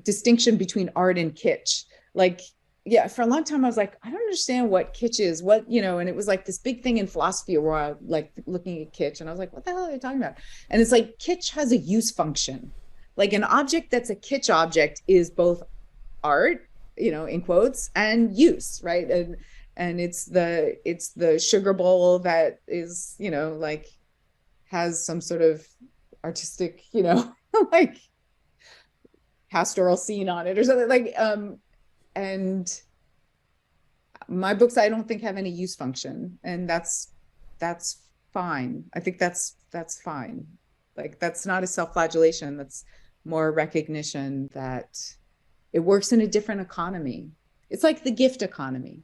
Speaker 2: distinction between art and kitsch. Like, yeah, for a long time, I was like, I don't understand what kitsch is, what, and it was like this big thing in philosophy where I like looking at kitsch and I was like, what the hell are they talking about? And it's like, kitsch has a use function. Like an object that's a kitsch object is both art, in quotes, and use, right? And it's the sugar bowl that is, like has some sort of artistic, like pastoral scene on it or something like, and my books, I don't think have any use function, and that's fine. I think that's fine. Like that's not a self-flagellation. That's more recognition that it works in a different economy. It's like the gift economy.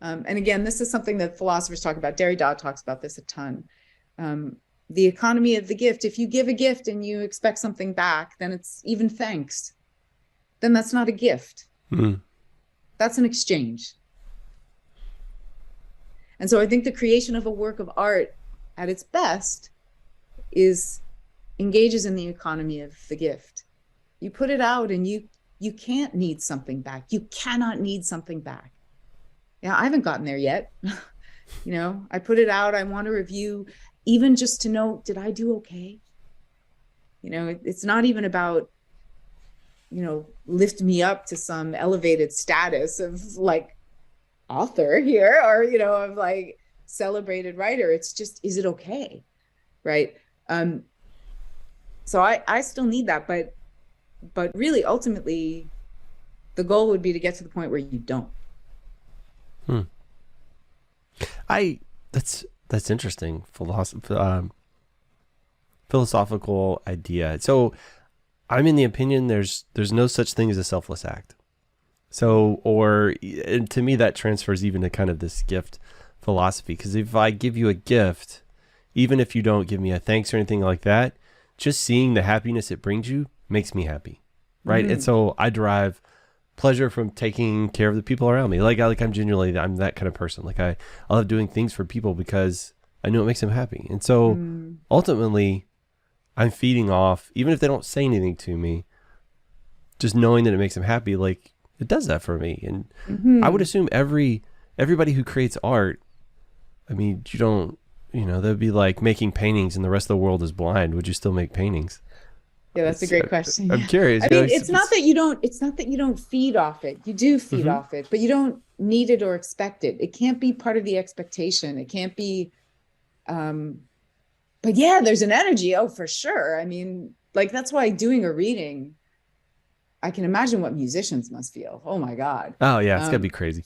Speaker 2: And again, this is something that philosophers talk about. Derrida talks about this a ton. The economy of the gift. If you give a gift and you expect something back, then it's even thanks. Then that's not a gift.
Speaker 1: Mm.
Speaker 2: That's an exchange. And so I think the creation of a work of art at its best engages in the economy of the gift. You put it out and you can't need something back. You cannot need something back. Yeah, I haven't gotten there yet. I put it out. I want a review, even just to know, did I do okay? It's not even about, lift me up to some elevated status of like author here or, of like celebrated writer. It's just, is it okay? Right. So I still need that, but really ultimately the goal would be to get to the point where you don't.
Speaker 1: That's interesting philosophical idea. So I'm in the opinion there's no such thing as a selfless act. So, and to me that transfers even to kind of this gift philosophy, because if I give you a gift, even if you don't give me a thanks or anything like that, just seeing the happiness it brings you makes me happy, right? Mm-hmm. And so I derive pleasure from taking care of the people around me. I'm I'm that kind of person. Like I love doing things for people because I know it makes them happy. And so ultimately I'm feeding off, even if they don't say anything to me, just knowing that it makes them happy, like it does that for me. And I would assume everybody who creates art, I mean, they'd be like making paintings and the rest of the world is blind. Would you still make paintings?
Speaker 2: Yeah, that's a great question.
Speaker 1: I'm curious.
Speaker 2: I mean, it's not that you don't feed off it. You do feed off it, but you don't need it or expect it. It can't be part of the expectation. It can't be, but yeah, there's an energy. Oh, for sure. I mean, like that's why doing a reading, I can imagine what musicians must feel. Oh my God.
Speaker 1: Oh yeah, it's gotta be crazy.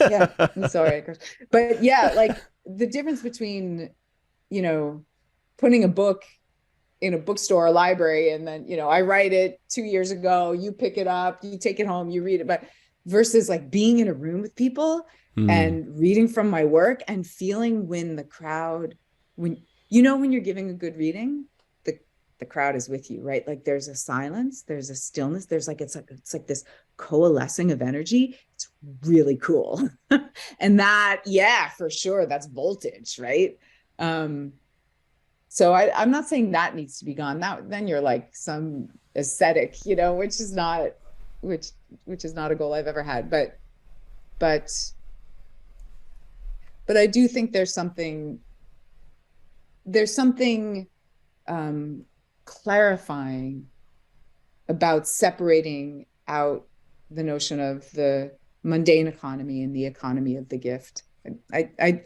Speaker 2: Yeah, I'm sorry. But yeah, like the difference between, putting a book in a bookstore or library, and then, I write it 2 years ago, you pick it up, you take it home, you read it, but versus like being in a room with people and reading from my work and feeling when the crowd, when you're giving a good reading, the crowd is with you, right? Like there's a silence, there's a stillness, it's like this coalescing of energy. It's really cool. And that, yeah, for sure, that's voltage, right? So I'm not saying that needs to be gone. Then you're like some ascetic, which is not a goal I've ever had. But I do think there's something clarifying about separating out the notion of the mundane economy and the economy of the gift.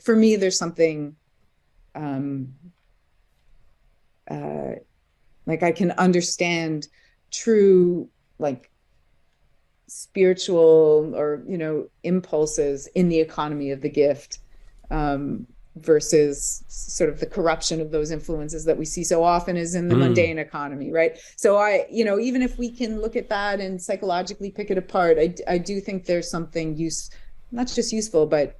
Speaker 2: For me, there's something like I can understand true like spiritual or impulses in the economy of the gift versus sort of the corruption of those influences that we see so often is in the mundane economy, right? So even if we can look at that and psychologically pick it apart, I do think there's something not just useful, but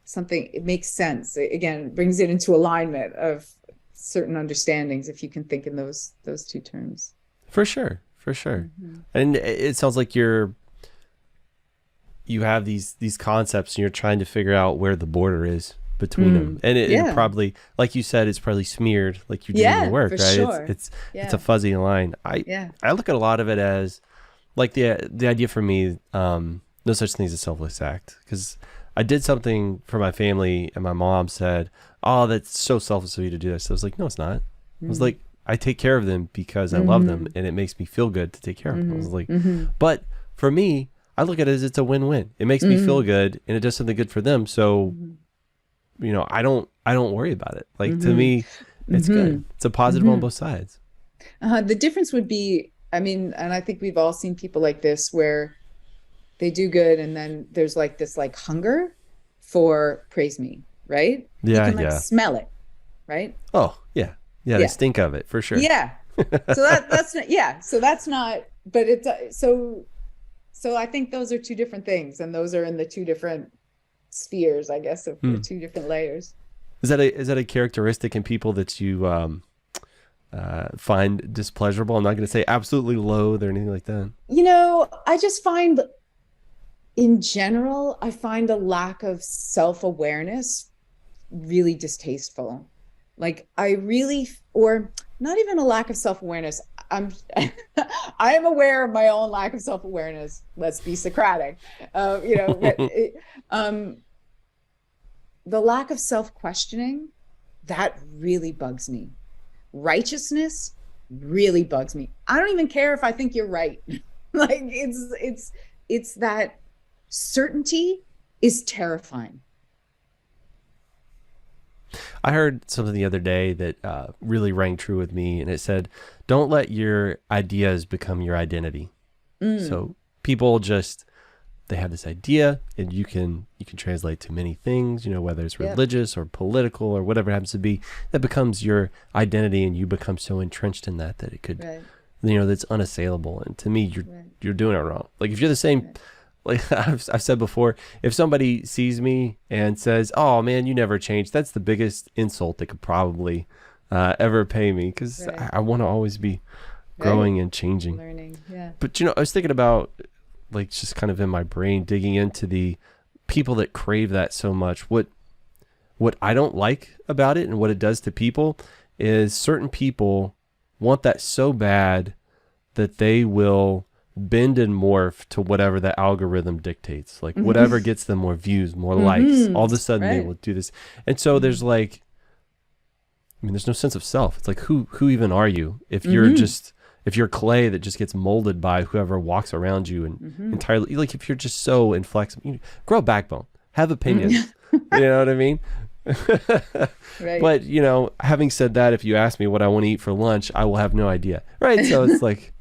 Speaker 2: something, it makes sense. Again, it brings it into alignment of certain understandings if you can think in those two terms.
Speaker 1: For sure. And it sounds like you have these concepts and you're trying to figure out where the border is between them. And it probably, like you said, it's probably smeared like you do in your work, right?
Speaker 2: Sure.
Speaker 1: It's a fuzzy line. I look at a lot of it as like the idea for me, no such thing as a selfless act, because I did something for my family and my mom said, oh, that's so selfless of you to do this. I was like, no, it's not. I was like, I take care of them because I love them and it makes me feel good to take care of them. I was like, but for me, I look at it as it's a win-win. It makes me feel good and it does something good for them. So, you know, I don't worry about it. Like to me, it's good. It's a positive on both sides.
Speaker 2: The difference would be, I mean, and I think we've all seen people like this where they do good and then there's like this like hunger for praise me, right?
Speaker 1: Yeah,
Speaker 2: you can like smell it, right?
Speaker 1: Oh, yeah. Yeah, they stink of it for sure.
Speaker 2: Yeah. So that's not, yeah. So that's not, but it's so I think those are two different things, and those are in the two different spheres, I guess, of the two different layers.
Speaker 1: Is that a characteristic in people that you find displeasurable? I'm not going to say absolutely loathe or anything like that.
Speaker 2: You know, I just find, in general, I find a lack of self-awareness really distasteful. Like I really, or not even a lack of self-awareness. I am aware of my own lack of self-awareness. Let's be Socratic. You know, but the lack of self-questioning, that really bugs me. Righteousness really bugs me. I don't even care if I think you're right. Like it's that certainty is terrifying.
Speaker 1: I heard something the other day that really rang true with me, and it said, don't let your ideas become your identity. So people just, they have this idea, and you can translate to many things, you know, whether it's religious or political or whatever it happens to be, that becomes your identity, and you become so entrenched in that it could, you know, that's unassailable. And to me, you're doing it wrong. Like if you're the same, like I've said before, if somebody sees me and says, oh man, you never changed, that's the biggest insult they could probably ever pay me, because I want to always be growing and changing.
Speaker 2: Learning, yeah.
Speaker 1: But, you know, I was thinking about, like, just kind of in my brain, digging into the people that crave that so much. What I don't like about it and what it does to people is certain people want that so bad that they will bend and morph to whatever the algorithm dictates. Like whatever gets them more views, more likes, all of a sudden they will do this. And so there's like, I mean, there's no sense of self. It's like, who even are you if you're just, if you're clay that just gets molded by whoever walks around you, and entirely, like if you're just so inflexible, you grow a backbone, have opinions, you know what I mean? But, you know, having said that, if you ask me what I want to eat for lunch, I will have no idea. Right. So it's like,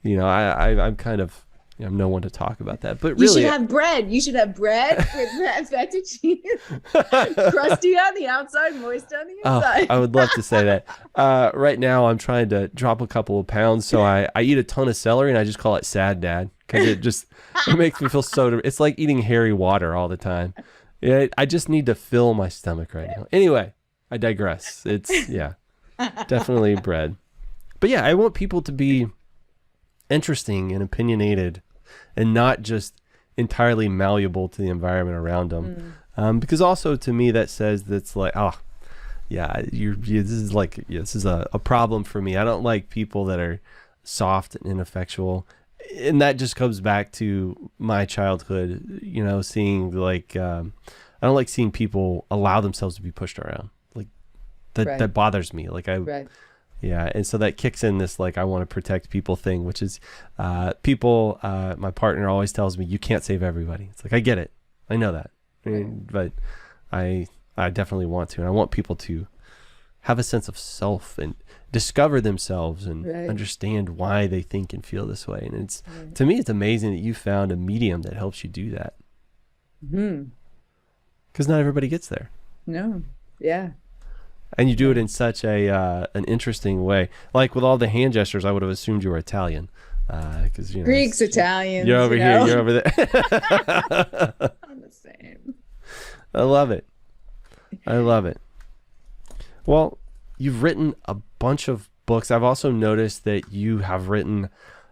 Speaker 1: you know, I'm kind of, you know, I'm no one to talk about that, but really,
Speaker 2: you should have bread. You should have bread with feta cheese, crusty on the outside, moist on the inside.
Speaker 1: I would love to say that. Right now, I'm trying to drop a couple of pounds, so I eat a ton of celery, and I just call it Sad Dad, because it makes me feel so. It's like eating hairy water all the time. Yeah, I just need to fill my stomach right now. Anyway, I digress. It's definitely bread, but yeah, I want people to be interesting and opinionated and not just entirely malleable to the environment around them. Because also to me that says that's like, oh yeah, this is a problem for me. I don't like people that are soft and ineffectual. And that just comes back to my childhood, you know, seeing like, I don't like seeing people allow themselves to be pushed around. Like that bothers me. Like yeah, and so that kicks in this, like, I want to protect people thing, which is people, my partner always tells me, you can't save everybody. It's like, I get it. I know that. But I definitely want to. And I want people to have a sense of self and discover themselves and understand why they think and feel this way. And it's to me, it's amazing that you found a medium that helps you do that. Because not everybody gets there.
Speaker 2: No. Yeah.
Speaker 1: And you do it in such an interesting way. Like with all the hand gestures, I would have assumed you were Italian. Because, you know,
Speaker 2: Greeks, Italians.
Speaker 1: You're over here, you're over there.
Speaker 2: I'm the same.
Speaker 1: I love it. I love it. Well, you've written a bunch of books. I've also noticed that you have written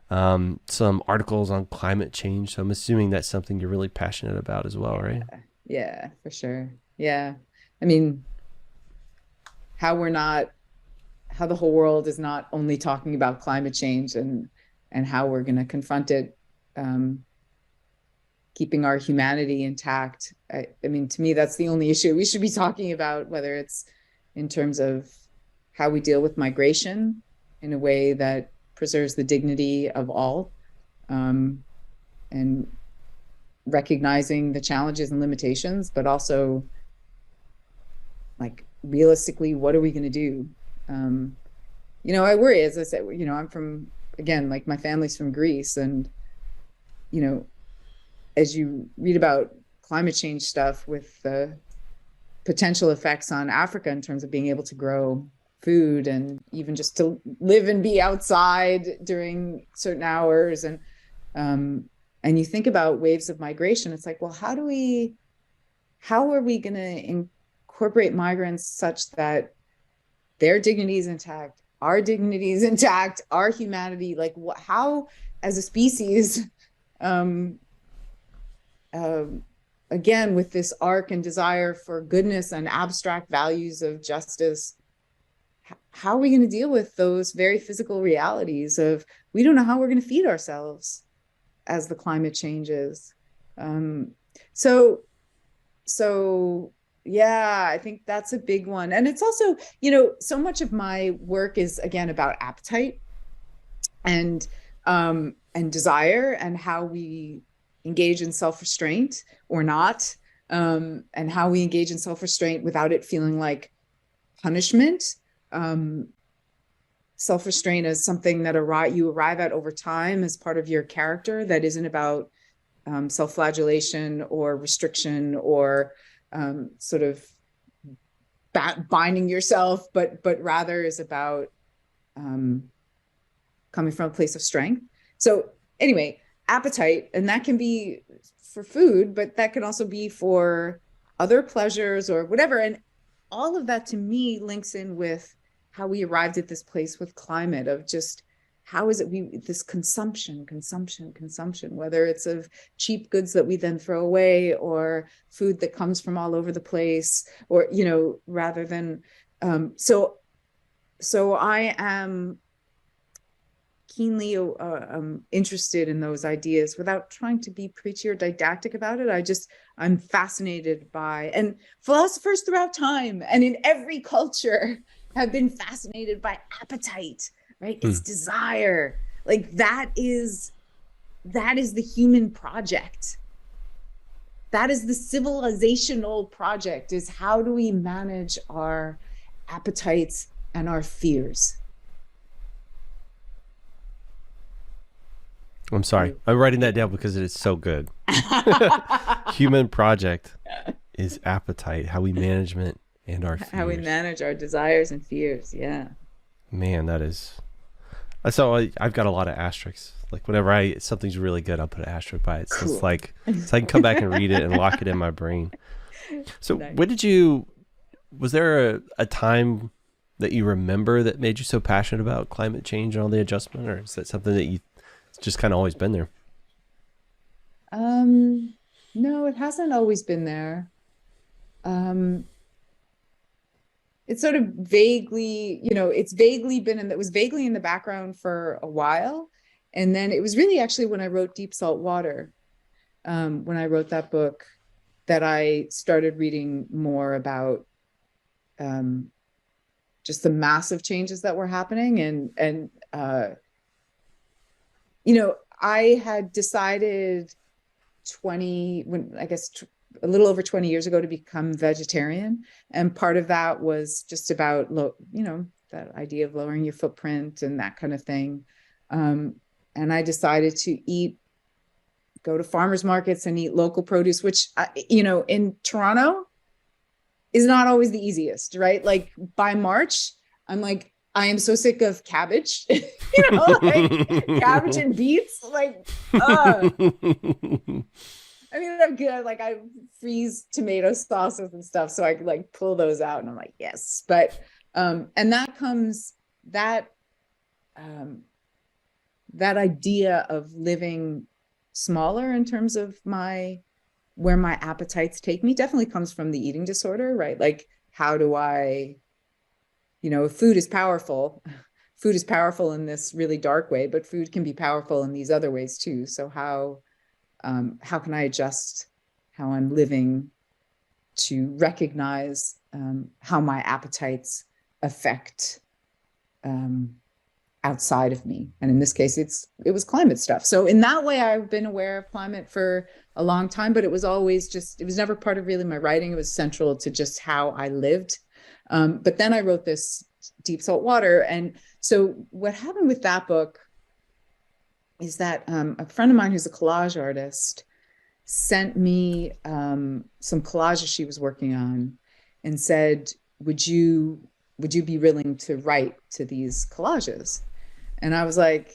Speaker 1: some articles on climate change. So I'm assuming that's something you're really passionate about as well, right?
Speaker 2: Yeah, for sure. Yeah. I mean, how the whole world is not only talking about climate change and and how we're going to confront it, keeping our humanity intact. I mean, to me, that's the only issue we should be talking about, whether it's in terms of how we deal with migration in a way that preserves the dignity of all, and recognizing the challenges and limitations, but also like realistically, what are we going to do? You know, I worry, as I said, you know, I'm from, again, like my family's from Greece, and, you know, as you read about climate change stuff with the potential effects on Africa in terms of being able to grow food and even just to live and be outside during certain hours, and you think about waves of migration, it's like, well, how are we going to incorporate migrants such that their dignity is intact, our dignity is intact, our humanity, like how as a species, again, with this arc and desire for goodness and abstract values of justice, how are we going to deal with those very physical realities of, we don't know how we're going to feed ourselves as the climate changes. So yeah, I think that's a big one. And it's also, you know, so much of my work is, again, about appetite and desire, and how we engage in self-restraint or not, and how we engage in self-restraint without it feeling like punishment. Self-restraint is something that you arrive at over time as part of your character, that isn't about self-flagellation or restriction or sort of binding yourself, but rather is about coming from a place of strength. So anyway, appetite, and that can be for food, but that can also be for other pleasures or whatever. And all of that to me links in with how we arrived at this place with climate, of just how is it this consumption, whether it's of cheap goods that we then throw away, or food that comes from all over the place, or, you know, rather than, so I am keenly interested in those ideas without trying to be preachy or didactic about it. I'm fascinated by, and philosophers throughout time and in every culture have been fascinated by appetite, right? It's desire. Like that is the human project. That is the civilizational project, is how do we manage our appetites and our fears?
Speaker 1: I'm sorry. I'm writing that down because it is so good. Human project is appetite, how we manage it and our fears.
Speaker 2: How we manage our desires and fears. Yeah.
Speaker 1: Man, that is. So I've got a lot of asterisks. Like whenever something's really good, I'll put an asterisk by it. So
Speaker 2: Cool.
Speaker 1: it's like, so I can come back and read it and lock it in my brain. So
Speaker 2: Nice.
Speaker 1: was there a time that you remember that made you so passionate about climate change and all the adjustment, or is that something that it's just kind of always been there?
Speaker 2: No, it hasn't always been there. It's sort of vaguely, you know, it was vaguely in the background for a while. And then it was really actually when I wrote Deep Salt Water, when I wrote that book, that I started reading more about just the massive changes that were happening. And you know, I had decided a little over 20 years ago to become vegetarian. And part of that was just about, you know, that idea of lowering your footprint and that kind of thing. And I decided to go to farmers markets and eat local produce, which, you know, in Toronto is not always the easiest, right? Like by March, I'm like, I am so sick of cabbage, you know, like cabbage and beets, like, I mean, I'm good. Like I freeze tomato sauces and stuff, so I could like pull those out, and I'm like, yes. But and that idea of living smaller in terms of where my appetites take me definitely comes from the eating disorder, right? Like, how do I, you know, if food is powerful, food is powerful in this really dark way, but food can be powerful in these other ways too. So how can I adjust how I'm living to recognize how my appetites affect outside of me? And in this case, it was climate stuff. So in that way, I've been aware of climate for a long time, but it was never part of really my writing. It was central to just how I lived. But then I wrote this Deep Salt Water. And so what happened with that book is that a friend of mine who's a collage artist sent me some collages she was working on and said, would you be willing to write to these collages? And I was like,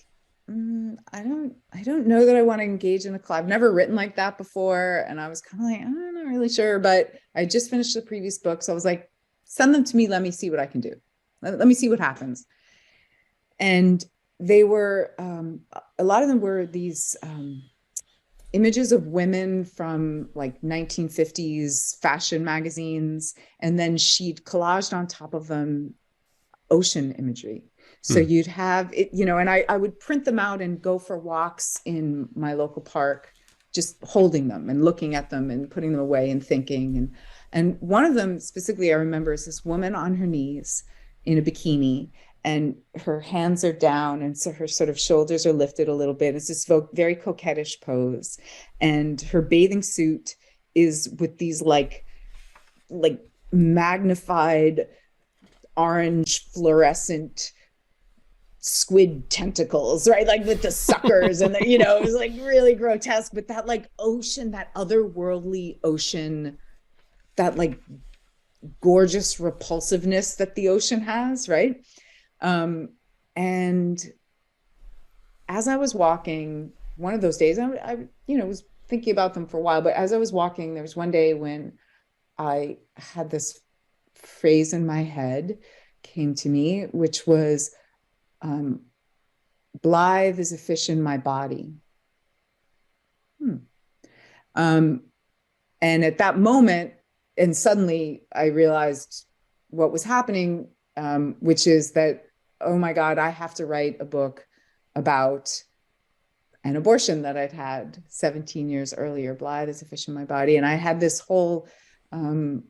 Speaker 2: I don't know that I want to engage in a collab. I've never written like that before. And I was kind of like, I'm not really sure, but I just finished the previous book. So I was like, send them to me. Let me see what I can do. Let me see what happens. And they were, a lot of them were these images of women from like 1950s fashion magazines. And then she'd collaged on top of them ocean imagery. So you'd have it, and I would print them out and go for walks in my local park, just holding them and looking at them and putting them away and thinking. And one of them specifically I remember is this woman on her knees in a bikini, and her hands are down, and so her sort of shoulders are lifted a little bit. It's this very coquettish pose. And her bathing suit is with these like magnified orange fluorescent squid tentacles, right? Like with the suckers and it was like really grotesque, but that like ocean, that otherworldly ocean, that like gorgeous repulsiveness that the ocean has, right? And as I was walking one of those days, I was thinking about them for a while, but as I was walking, there was one day when I had this phrase in my head came to me, which was, blithe as a fish in my body. And at that moment, and suddenly I realized what was happening, which is that, oh my God, I have to write a book about an abortion that I'd had 17 years earlier, blithe as a fish in my body. And I had this whole, because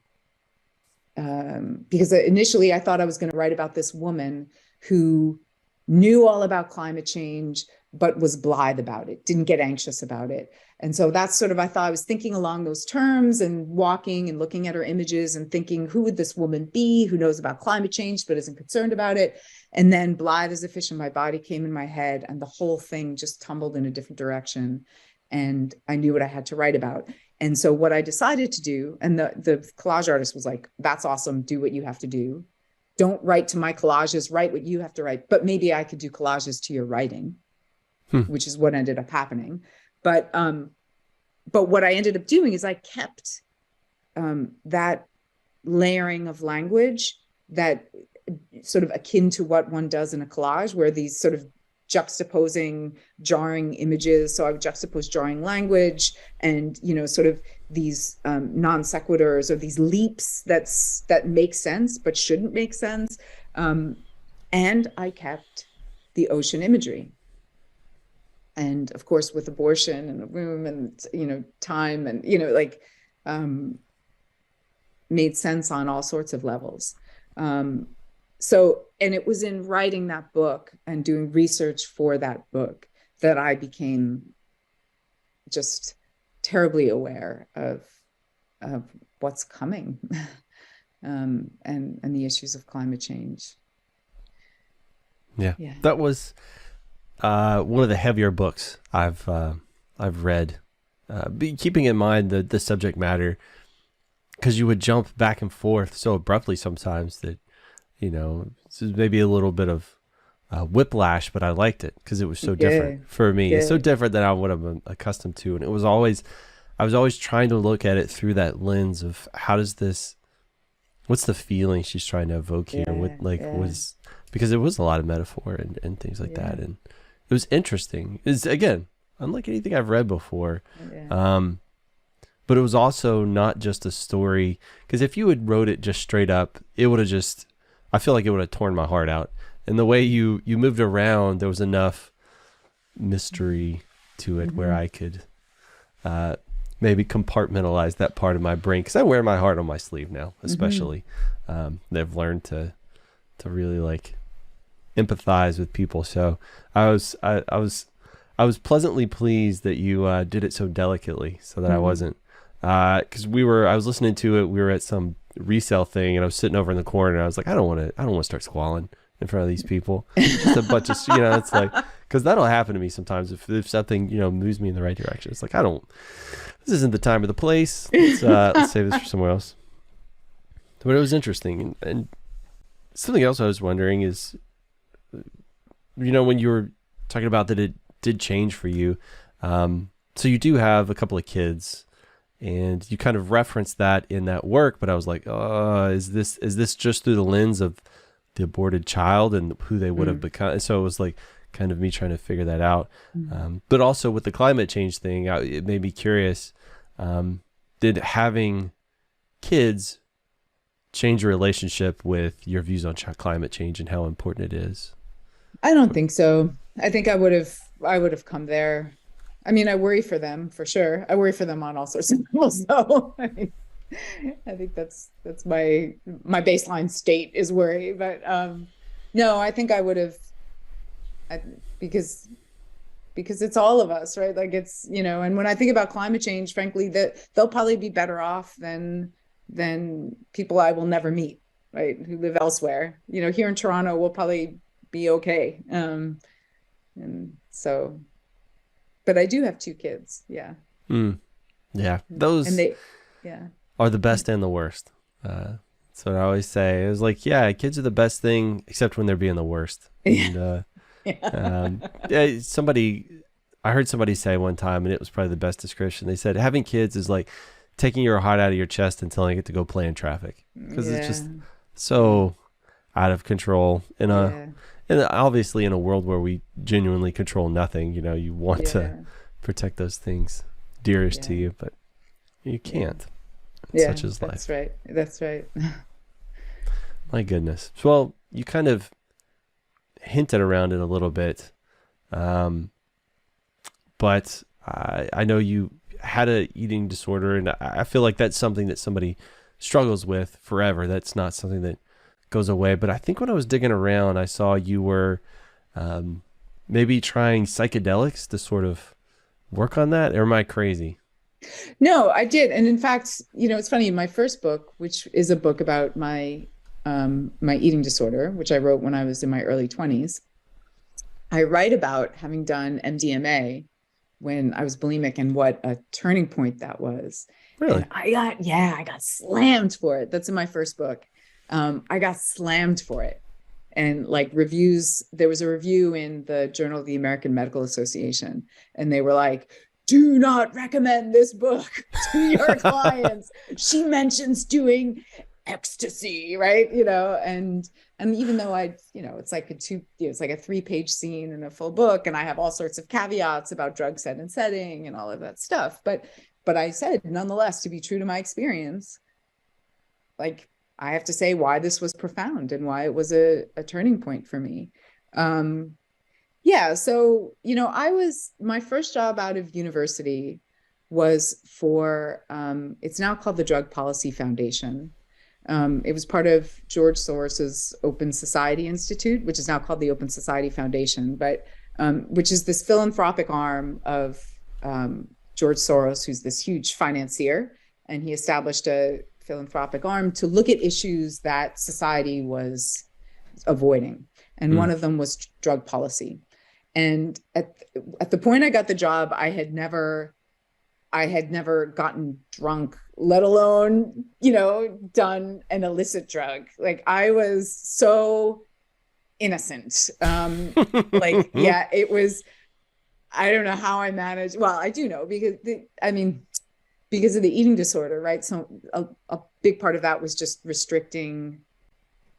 Speaker 2: initially I thought I was going to write about this woman who knew all about climate change, but was blithe about it, didn't get anxious about it. And so that's sort of, I thought I was thinking along those terms and walking and looking at her images and thinking, who would this woman be who knows about climate change, but isn't concerned about it? And then blithe as a fish in my body came in my head, and the whole thing just tumbled in a different direction. And I knew what I had to write about. And so what I decided to do, and the collage artist was like, that's awesome, do what you have to do. Don't write to my collages, write what you have to write. But maybe I could do collages to your writing, which is what ended up happening. But what I ended up doing is I kept that layering of language that sort of akin to what one does in a collage, where these sort of juxtaposing jarring images. So I would juxtapose jarring language and, sort of these non sequiturs or these leaps that make sense, but shouldn't make sense. And I kept the ocean imagery. And of course, with abortion and the room and, time and, made sense on all sorts of levels. And it was in writing that book and doing research for that book that I became just terribly aware of what's coming and the issues of climate change.
Speaker 1: Yeah. That was one of the heavier books I've read, keeping in mind the subject matter, because you would jump back and forth so abruptly sometimes that, maybe a little bit of whiplash, but I liked it because it was so different for me. It's so different than I would have been accustomed to. And I was always trying to look at it through that lens of what's the feeling she's trying to evoke here? Because it was a lot of metaphor and things like that. And it was interesting. It's, again, unlike anything I've read before. But it was also not just a story, because if you had wrote it just straight up, it would have I feel like it would have torn my heart out. and the way you moved around, there was enough mystery to it where I could maybe compartmentalize that part of my brain, because I wear my heart on my sleeve now, especially. They've learned to really like empathize with people. So I was pleasantly pleased that you did it so delicately, so that I wasn't, because I was listening to it. We were at some resale thing, and I was sitting over in the corner, and I was like, I don't want to start squalling in front of these people. Just a bunch of, it's like, because that'll happen to me sometimes if something, moves me in the right direction. It's like, this isn't the time or the place. Let's save this for somewhere else. But it was interesting. And something else I was wondering is, when you were talking about that it did change for you. So you do have a couple of kids, and you kind of referenced that in that work, but I was like, is this just through the lens of the aborted child and who they would have become? So it was like kind of me trying to figure that out. But also with the climate change thing, it made me curious. Did having kids change your relationship with your views on climate change and how important it is?
Speaker 2: I don't think so. I think I would have come there. I mean, I worry for them for sure. I worry for them on all sorts of levels. So I think that's my baseline state is worry. But no, I think I would have, because it's all of us, right? Like it's, and when I think about climate change, frankly, that they'll probably be better off than people I will never meet, right? Who live elsewhere. Here in Toronto, we'll probably be okay. And so, but I do have 2 kids. Yeah.
Speaker 1: Yeah. Those are the best and the worst. That's what I always say. It was like, kids are the best thing, except when they're being the worst. And, I heard somebody say one time, and it was probably the best description. They said, having kids is like taking your heart out of your chest and telling it to go play in traffic, because it's just so out of control and obviously in a world where we genuinely control nothing. You want to protect those things dearest to you, but you can't. Such is life.
Speaker 2: That's right.
Speaker 1: My goodness. Well, you kind of hinted around it a little bit, but I know you had an eating disorder, and I feel like that's something that somebody struggles with forever. That's not something that goes away. But I think when I was digging around, I saw you were maybe trying psychedelics to sort of work on that. Or am I crazy?
Speaker 2: No, I did. And in fact, it's funny, my first book, which is a book about my eating disorder, which I wrote when I was in my early 20s, I write about having done MDMA when I was bulimic and what a turning point that was.
Speaker 1: Really?
Speaker 2: And I got slammed for it. That's in my first book. I got slammed for it. And like reviews, there was a review in the Journal of the American Medical Association, and they were like, do not recommend this book to your clients. She mentions doing ecstasy, right? And even though it's like it's like a 3-page scene in a full book, and I have all sorts of caveats about drug set and setting and all of that stuff. But I said, nonetheless, to be true to my experience, like I have to say why this was profound and why it was a turning point for me. So, my first job out of university was for, it's now called the Drug Policy Foundation. It was part of George Soros's Open Society Institute, which is now called the Open Society Foundation, but which is this philanthropic arm of George Soros, who's this huge financier, and he established a philanthropic arm to look at issues that society was avoiding. And one of them was drug policy. And at the point I got the job, I had never gotten drunk, let alone, done an illicit drug. Like I was so innocent. It was, I don't know how I managed. Well, I do know because of the eating disorder, right? So a big part of that was just restricting.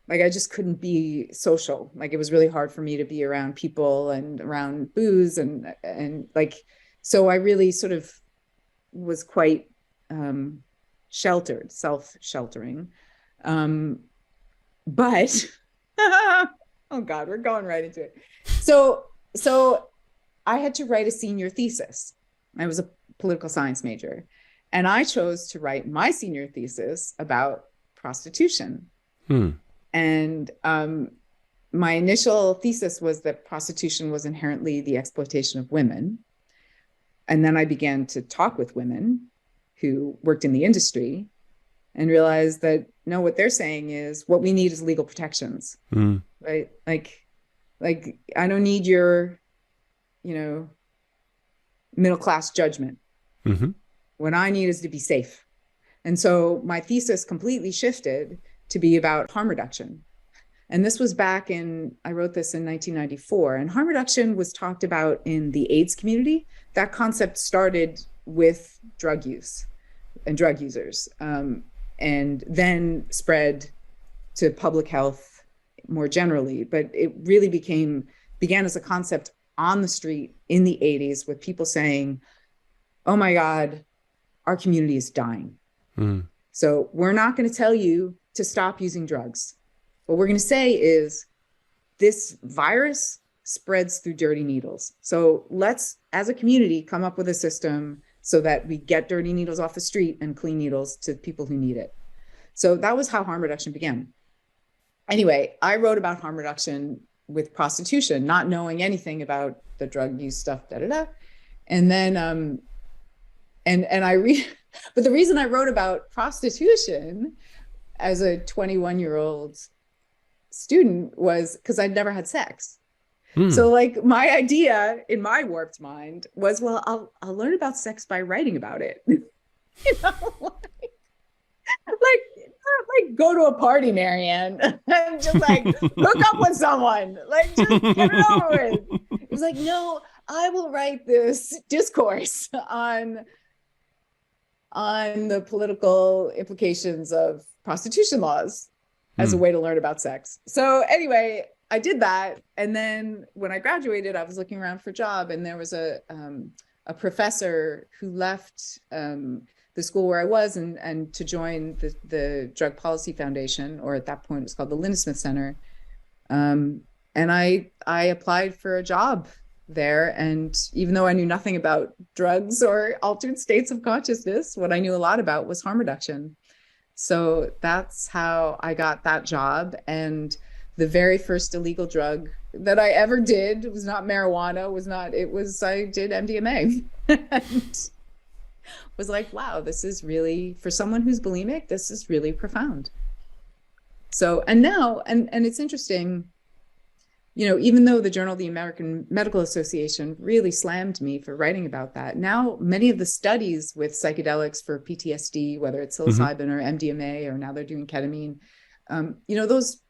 Speaker 2: Like I just couldn't be social. Like it was really hard for me to be around people and around booze and like, so I really sort of was quite self-sheltering. But Oh God, we're going right into it. So I had to write a senior thesis. I was a political science major, and I chose to write my senior thesis about prostitution. And my initial thesis was that prostitution was inherently the exploitation of women. And then I began to talk with women who worked in the industry and realized that no, what they're saying is what we need is legal protections, right? Like I don't need your, middle-class judgment. What I need is to be safe. And so my thesis completely shifted to be about harm reduction. And this was I wrote this in 1994, and harm reduction was talked about in the AIDS community. That concept started with drug use and drug users, and then spread to public health more generally. But it really began as a concept on the street in the 80s with people saying, oh my God, our community is dying. So we're not going to tell you to stop using drugs. What we're going to say is this virus spreads through dirty needles. So let's, as a community, come up with a system so that we get dirty needles off the street and clean needles to people who need it. So that was how harm reduction began. Anyway, I wrote about harm reduction with prostitution, not knowing anything about the drug use stuff, And then, but the reason I wrote about prostitution as a 21-year-old student was because I'd never had sex. So like my idea in my warped mind was, well, I'll learn about sex by writing about it. Like go to a party, Marianne, and just like hook up with someone, like just get it over with. It was like, no, I will write this discourse on the political implications of prostitution laws as a way to learn about sex. So anyway, I did that. And then when I graduated, I was looking around for a job, and there was a professor who left the school where I was and to join the Drug Policy Foundation, or at that point it was called the Linda Smith Center. And I applied for a job there. And even though I knew nothing about drugs or altered states of consciousness, what I knew a lot about was harm reduction. So that's how I got that job. And the very first illegal drug that I ever did was not marijuana, I did MDMA. And was like, wow, this is really, for someone who's bulimic, this is really profound. So, and now, and it's interesting, even though the Journal of the American Medical Association really slammed me for writing about that, now many of the studies with psychedelics for PTSD, whether it's psilocybin or MDMA, or now they're doing ketamine,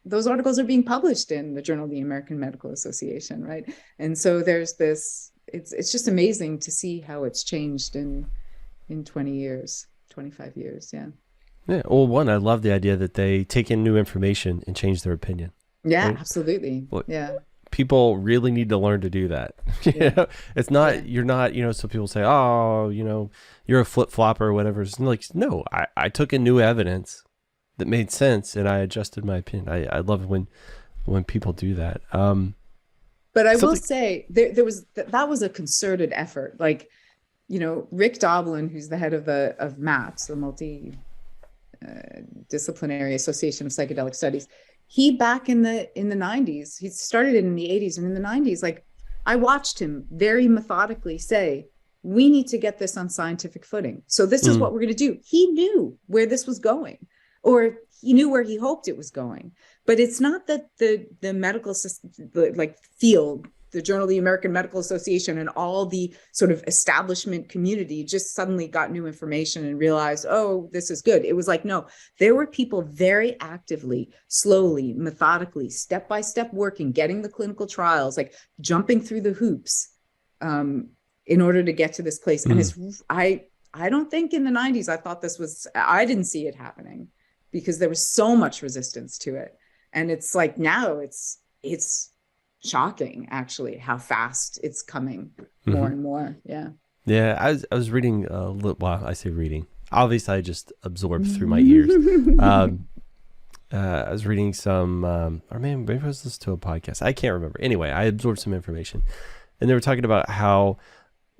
Speaker 2: those articles are being published in the Journal of the American Medical Association, right? And so there's this, it's just amazing to see how it's changed in 20 years, 25 years. Yeah.
Speaker 1: Yeah. Well, one, I love the idea that they take in new information and change their opinion.
Speaker 2: Yeah,
Speaker 1: right?
Speaker 2: absolutely.
Speaker 1: Well,
Speaker 2: yeah.
Speaker 1: People really need to learn to do that. It's not, you're not, some people say, oh, you're a flip flopper or whatever. It's like, no, I took in new evidence that made sense and I adjusted my opinion. I love it when people do that.
Speaker 2: But I will say that was a concerted effort. Like, Rick Doblin, who's the head of MAPS, the Multidisciplinary Association of Psychedelic Studies, he back in the 90s, he started it in the 80s, and in the 90s, like I watched him very methodically say, we need to get this on scientific footing. So this is what we're going to do. He knew where this was going, or he knew where he hoped it was going. But it's not that the medical system, field, the Journal of the American Medical Association and all the sort of establishment community just suddenly got new information and realized, oh, this is good. It was like, no, there were people very actively, slowly, methodically, step-by-step working, getting the clinical trials, like jumping through the hoops in order to get to this place. And I don't think in the 90s, I didn't see it happening because there was so much resistance to it. And it's like now it's shocking actually how fast it's coming more and more. Yeah
Speaker 1: I was reading I say reading, obviously I just absorbed through my ears I was reading some, or maybe I was listening to a podcast. I can't remember. Anyway, I absorbed some information, and they were talking about how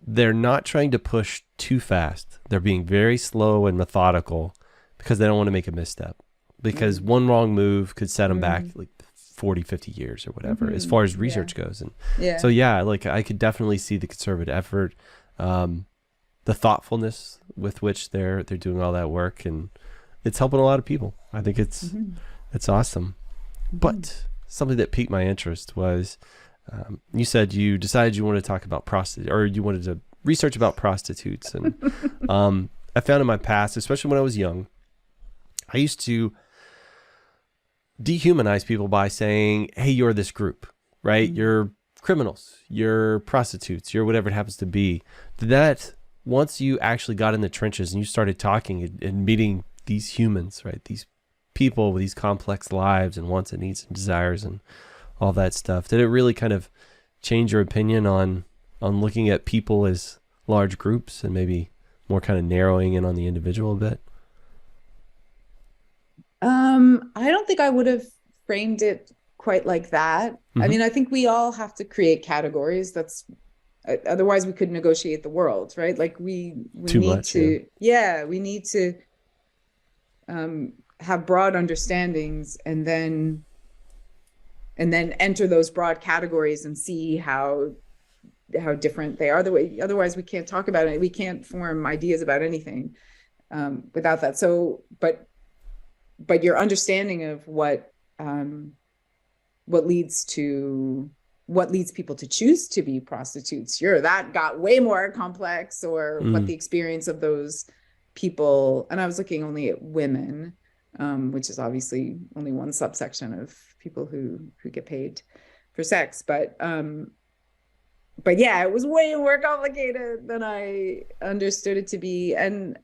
Speaker 1: they're not trying to push too fast. They're being very slow and methodical because they don't want to make a misstep. Because one wrong move could set them back like 40, 50 years or whatever, as far as research goes. And so, like I could definitely see the concerted effort, the thoughtfulness with which they're doing all that work, and it's helping a lot of people. I think it's awesome. But something that piqued my interest was, you said you decided you wanted to talk about you wanted to research about prostitutes. And I found in my past, especially when I was young, I used to dehumanize people by saying, hey, you're this group, right? You're criminals, you're prostitutes, you're whatever it happens to be. That once you actually got in the trenches and you started talking and meeting these humans, right? These people with these complex lives and wants and needs and desires and all that stuff, did it really kind of change your opinion on looking at people as large groups and maybe more kind of narrowing in on the individual a bit?
Speaker 2: I don't think I would have framed it quite like that. I mean, I think we all have to create categories. Otherwise we could negotiate the world, right? Like we need to have broad understandings and then enter those broad categories and see how different they are. Otherwise we can't talk about it. We can't form ideas about anything without that. So, but your understanding of what leads people to choose to be prostitutes, that got way more complex, or what the experience of those people. And I was looking only at women, which is obviously only one subsection of people who get paid for sex. But yeah, it was way more complicated than I understood it to be. And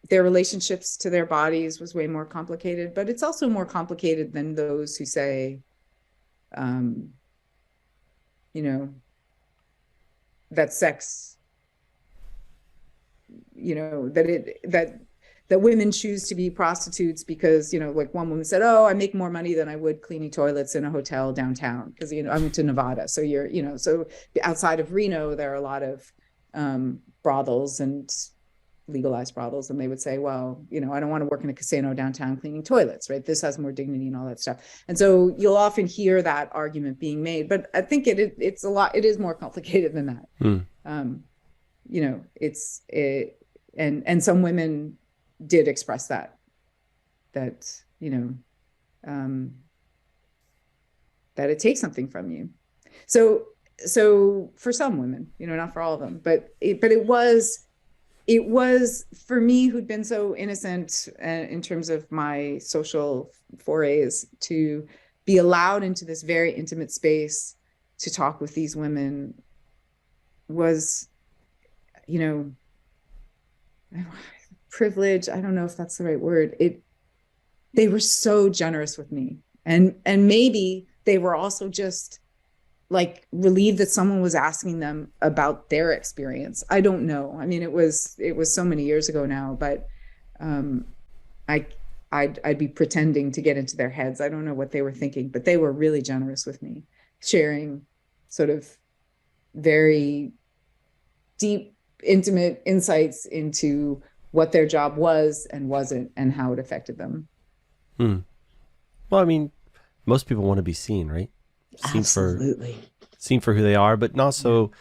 Speaker 2: their relationships to their bodies was way more complicated, but it's also more complicated than those who say, that sex, that women choose to be prostitutes because, like one woman said, oh, I make more money than I would cleaning toilets in a hotel downtown. Cause I went to Nevada. So so outside of Reno, there are a lot of brothels and legalized brothels, and they would say, well, I don't want to work in a casino downtown cleaning toilets, right? This has more dignity and all that stuff. And so you'll often hear that argument being made, but I think it is more complicated than that. And some women did express that it takes something from you. So for some women, not for all of them, but it was for me, who'd been so innocent in terms of my social forays, to be allowed into this very intimate space to talk with these women was, privilege. I don't know if that's the right word. They were so generous with me. And maybe they were also just like relieved that someone was asking them about their experience. I don't know. I mean, it was so many years ago now, but I'd be pretending to get into their heads. I don't know what they were thinking, but they were really generous with me, sharing sort of very deep, intimate insights into what their job was and wasn't and how it affected them.
Speaker 1: Well, I mean, most people want to be seen, right?
Speaker 2: Absolutely.
Speaker 1: Seen for who they are, but also,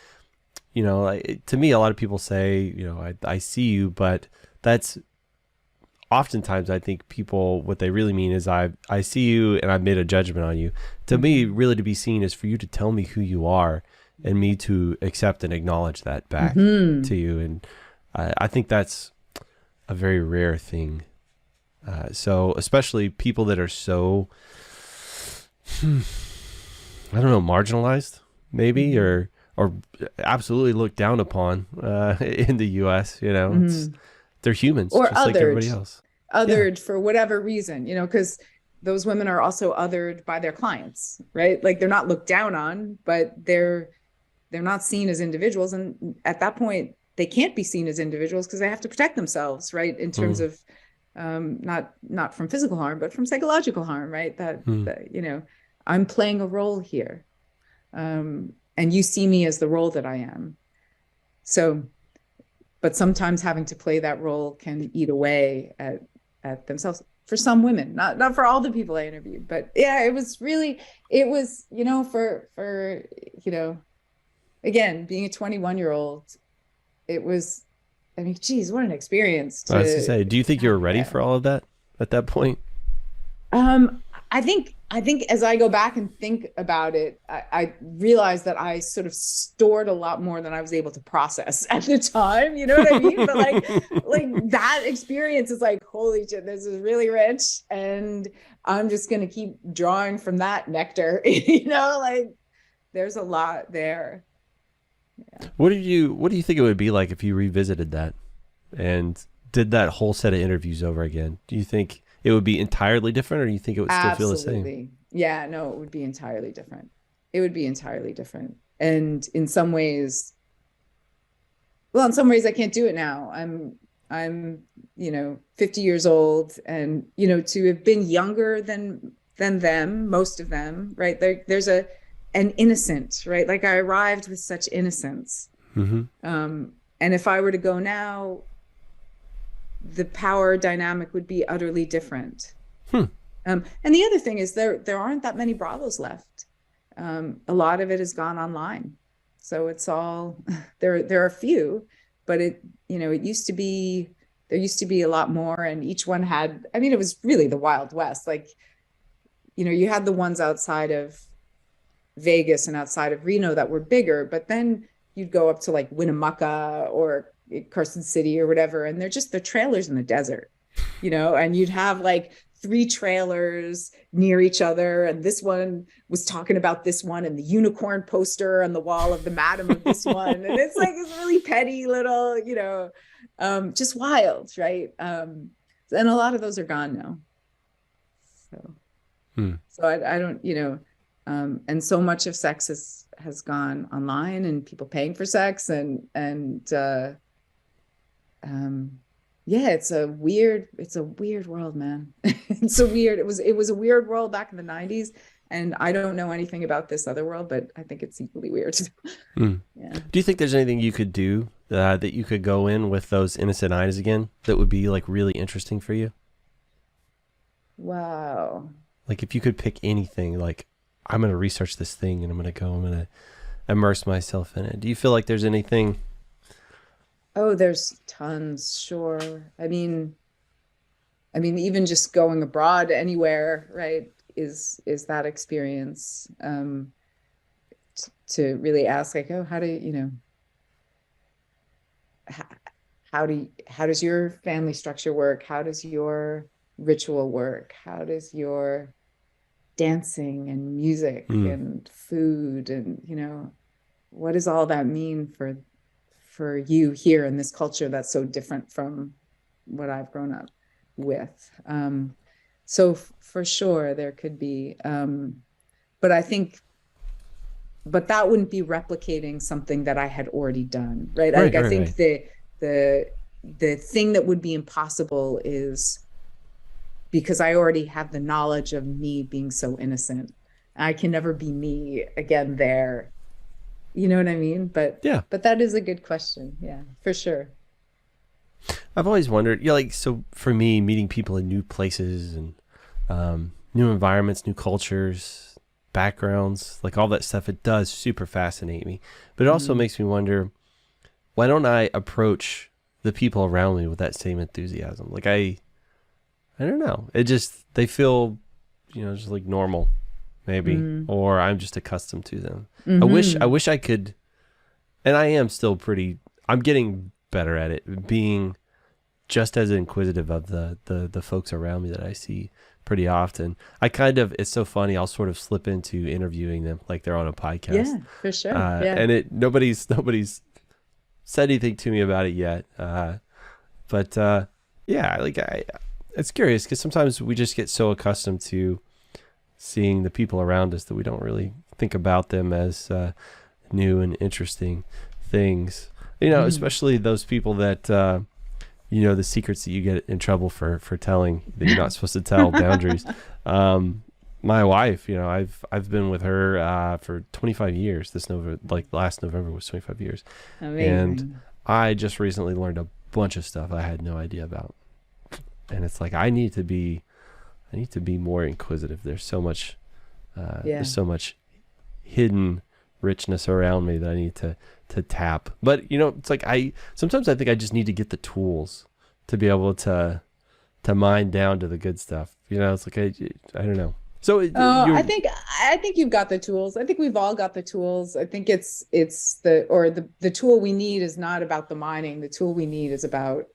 Speaker 1: to me, a lot of people say, I see you, but that's oftentimes, I think people, what they really mean is I see you and I've made a judgment on you. To me, really to be seen is for you to tell me who you are and me to accept and acknowledge that back to you. And I think that's a very rare thing. So especially people that are so, I don't know, marginalized maybe, or absolutely looked down upon in the U.S. They're humans,
Speaker 2: or
Speaker 1: just
Speaker 2: othered,
Speaker 1: like everybody else.
Speaker 2: Othered for whatever reason, because those women are also othered by their clients, right? Like they're not looked down on, but they're not seen as individuals, and at that point, they can't be seen as individuals because they have to protect themselves, right? In terms of not from physical harm, but from psychological harm, right? That you know, I'm playing a role here, and you see me as the role that I am. So, but sometimes having to play that role can eat away at themselves. For some women, not for all the people I interviewed, but yeah, it was, you know, for you know, again, being a 21-year-old, it was, I mean, geez, what an experience
Speaker 1: I was to say, do you think you were ready for all of that at that point?
Speaker 2: I think as I go back and think about it, I realized that I sort of stored a lot more than I was able to process at the time. You know what I mean? But like that experience is like, holy shit, this is really rich, and I'm just gonna keep drawing from that nectar. You know, like there's a lot there. Yeah.
Speaker 1: What do you think it would be like if you revisited that and did that whole set of interviews over again? Do you think it would be entirely different, or do you think it would still feel the same?
Speaker 2: Yeah, no, it would be entirely different. It would be entirely different. And in some ways I can't do it now. I'm, you know, 50 years old, and, you know, to have been younger than them, most of them, right? There's an innocent, right? Like I arrived with such innocence.
Speaker 1: Mm-hmm.
Speaker 2: And if I were to go now, the power dynamic would be utterly different. And the other thing is there aren't that many brothels left. A lot of it has gone online. So it's all, there are a few, but it, you know, there used to be a lot more, and each one had, I mean, it was really the Wild West. Like, you know, you had the ones outside of Vegas and outside of Reno that were bigger, but then you'd go up to like Winnemucca or Carson City or whatever, and they're trailers in the desert, you know, and you'd have like 3 trailers near each other, and this one was talking about this one and the unicorn poster on the wall of the madam of this one, and it's like this really petty little, you know, just wild, right? And a lot of those are gone now. So I don't, you know, and so much of sex has gone online, and people paying for sex, and yeah, it's a weird world, man. It was a weird world back in the 90s, and I don't know anything about this other world, but I think it's equally weird. Yeah.
Speaker 1: Do you think there's anything you could do that you could go in with those innocent eyes again that would be like really interesting for you?
Speaker 2: Wow.
Speaker 1: Like if you could pick anything, like I'm going to research this thing and I'm going to immerse myself in it. Do you feel like there's anything?
Speaker 2: Oh, there's tons, sure. I mean, even just going abroad anywhere, right, is that experience, to really ask, like, oh, how does your family structure work? How does your ritual work? How does your dancing and music and food, and, you know, what does all that mean for you here in this culture that's so different from what I've grown up with? So for sure there could be, but that wouldn't be replicating something that I had already done, right? I think the thing that would be impossible is because I already have the knowledge of me being so innocent. I can never be me again there. You know what I mean? But yeah, but that is a good question. Yeah, for sure.
Speaker 1: I've always wondered, like, so for me, meeting people in new places and new environments, new cultures, backgrounds, like all that stuff, it does super fascinate me. But it also makes me wonder, why don't I approach the people around me with that same enthusiasm? Like I don't know. It just, they feel, you know, just like normal. Maybe, or I'm just accustomed to them. I wish I could, and I am still I'm getting better at it, being just as inquisitive of the folks around me that I see pretty often. It's so funny, I'll sort of slip into interviewing them like they're on a podcast.
Speaker 2: Yeah, for sure.
Speaker 1: And nobody's said anything to me about it yet. But it's curious because sometimes we just get so accustomed to seeing the people around us that we don't really think about them as new and interesting things, you know, especially those people that the secrets that you get in trouble for telling that you're not supposed to tell, boundaries. My wife, I've been with her for 25 years. This November, like last November was 25 years.
Speaker 2: Amazing.
Speaker 1: And I just recently learned a bunch of stuff I had no idea about. And it's like, I need to be more inquisitive. There's so much hidden richness around me that I need to tap. But it's like sometimes I think I just need to get the tools to be able to mine down to the good stuff. It's like I don't know. So
Speaker 2: I think you've got the tools. I think we've all got the tools. I think it's the tool we need is not about the mining. The tool we need is about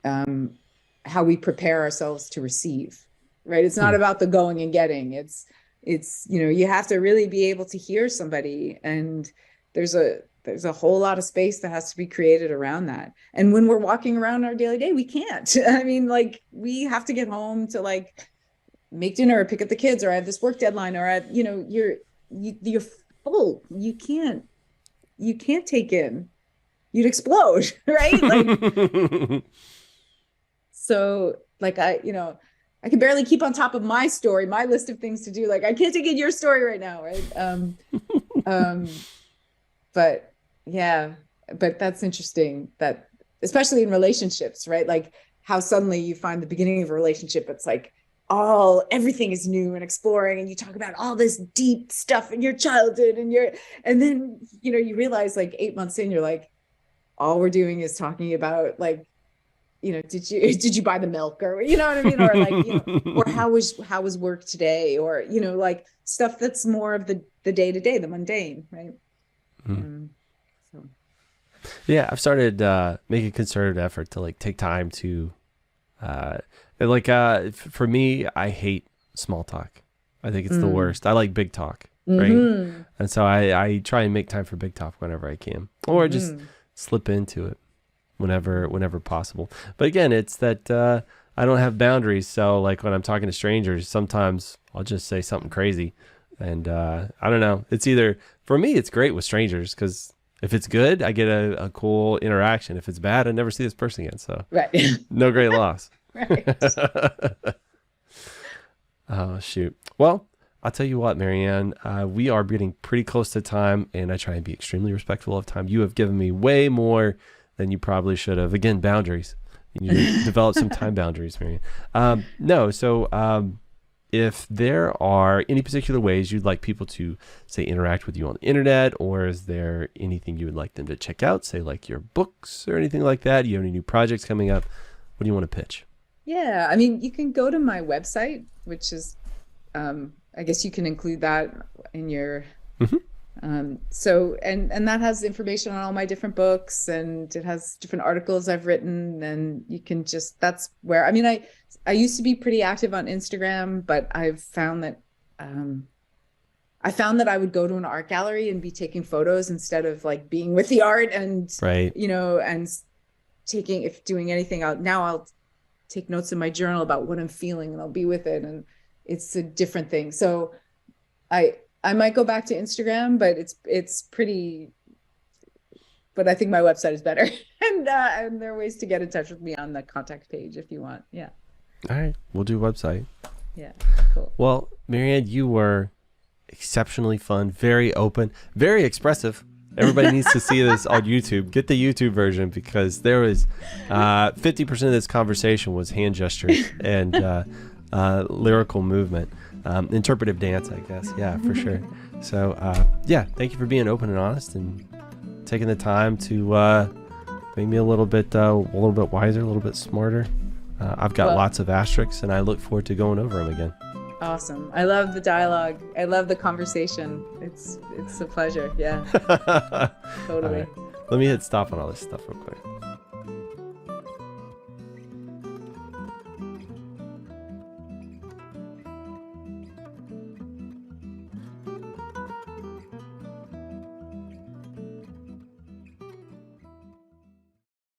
Speaker 2: how we prepare ourselves to receive. Right? It's not about the going and getting. It's you have to really be able to hear somebody, and there's a whole lot of space that has to be created around that. And when we're walking around our daily day, we can't. I mean, like, we have to get home to like make dinner or pick up the kids, or I have this work deadline, or you're full. You can't take in. You'd explode, right? Like, so like I can barely keep on top of my story, my list of things to do. Like, I can't take in your story right now, right? But that's interesting, that especially in relationships, right? Like how suddenly you find the beginning of a relationship, it's like everything is new and exploring, and you talk about all this deep stuff in your childhood, and then you realize like 8 months in, you're like, all we're doing is talking about like, did you buy the milk, or what I mean, or like or how was work today, or like stuff that's more of the day-to-day, the mundane, right? So
Speaker 1: yeah, I've started making a concerted effort to like take time to for me, I hate small talk. I think it's the worst. I like big talk, right? And so I try and make time for big talk whenever I can, or just slip into it whenever possible. But again, it's that I don't have boundaries. So like when I'm talking to strangers, sometimes I'll just say something crazy, and I don't know. It's either, for me, it's great with strangers because if it's good, I get a cool interaction. If it's bad, I never see this person again. So
Speaker 2: right.
Speaker 1: No great loss.
Speaker 2: Right.
Speaker 1: Oh, shoot. Well, I'll tell you what, Marianne, we are getting pretty close to time, and I try and be extremely respectful of time. You have given me way more than you probably should have. Again, boundaries. You need to develop some time boundaries, Marianne. If there are any particular ways you'd like people to, say, interact with you on the internet, or is there anything you would like them to check out, say like your books or anything like that? You have any new projects coming up? What do you want to pitch?
Speaker 2: Yeah, I mean, you can go to my website, which is, I guess you can include that in your, so, and that has information on all my different books, and it has different articles I've written, and you can just, that's where, I mean, I used to be pretty active on Instagram, but I've found that, I would go to an art gallery and be taking photos instead of like being with the art, and,
Speaker 1: right.
Speaker 2: And doing anything out now, I'll take notes in my journal about what I'm feeling, and I'll be with it, and it's a different thing. So I might go back to Instagram, but it's pretty, but I think my website is better. And there are ways to get in touch with me on the contact page if you want. Yeah.
Speaker 1: All right. We'll do website.
Speaker 2: Yeah. Cool.
Speaker 1: Well, Marianne, you were exceptionally fun, very open, very expressive. Everybody needs to see this on YouTube. Get the YouTube version, because there was 50% of this conversation was hand gestures and lyrical movement, interpretive dance, I guess. Yeah, for sure. So thank you for being open and honest and taking the time to make me a little bit wiser, a little bit smarter. I've got lots of asterisks, and I look forward to going over them again.
Speaker 2: Awesome. I love the dialogue. I love the conversation. It's a pleasure. Yeah. Totally.
Speaker 1: Right. Let me hit stop on all this stuff real quick.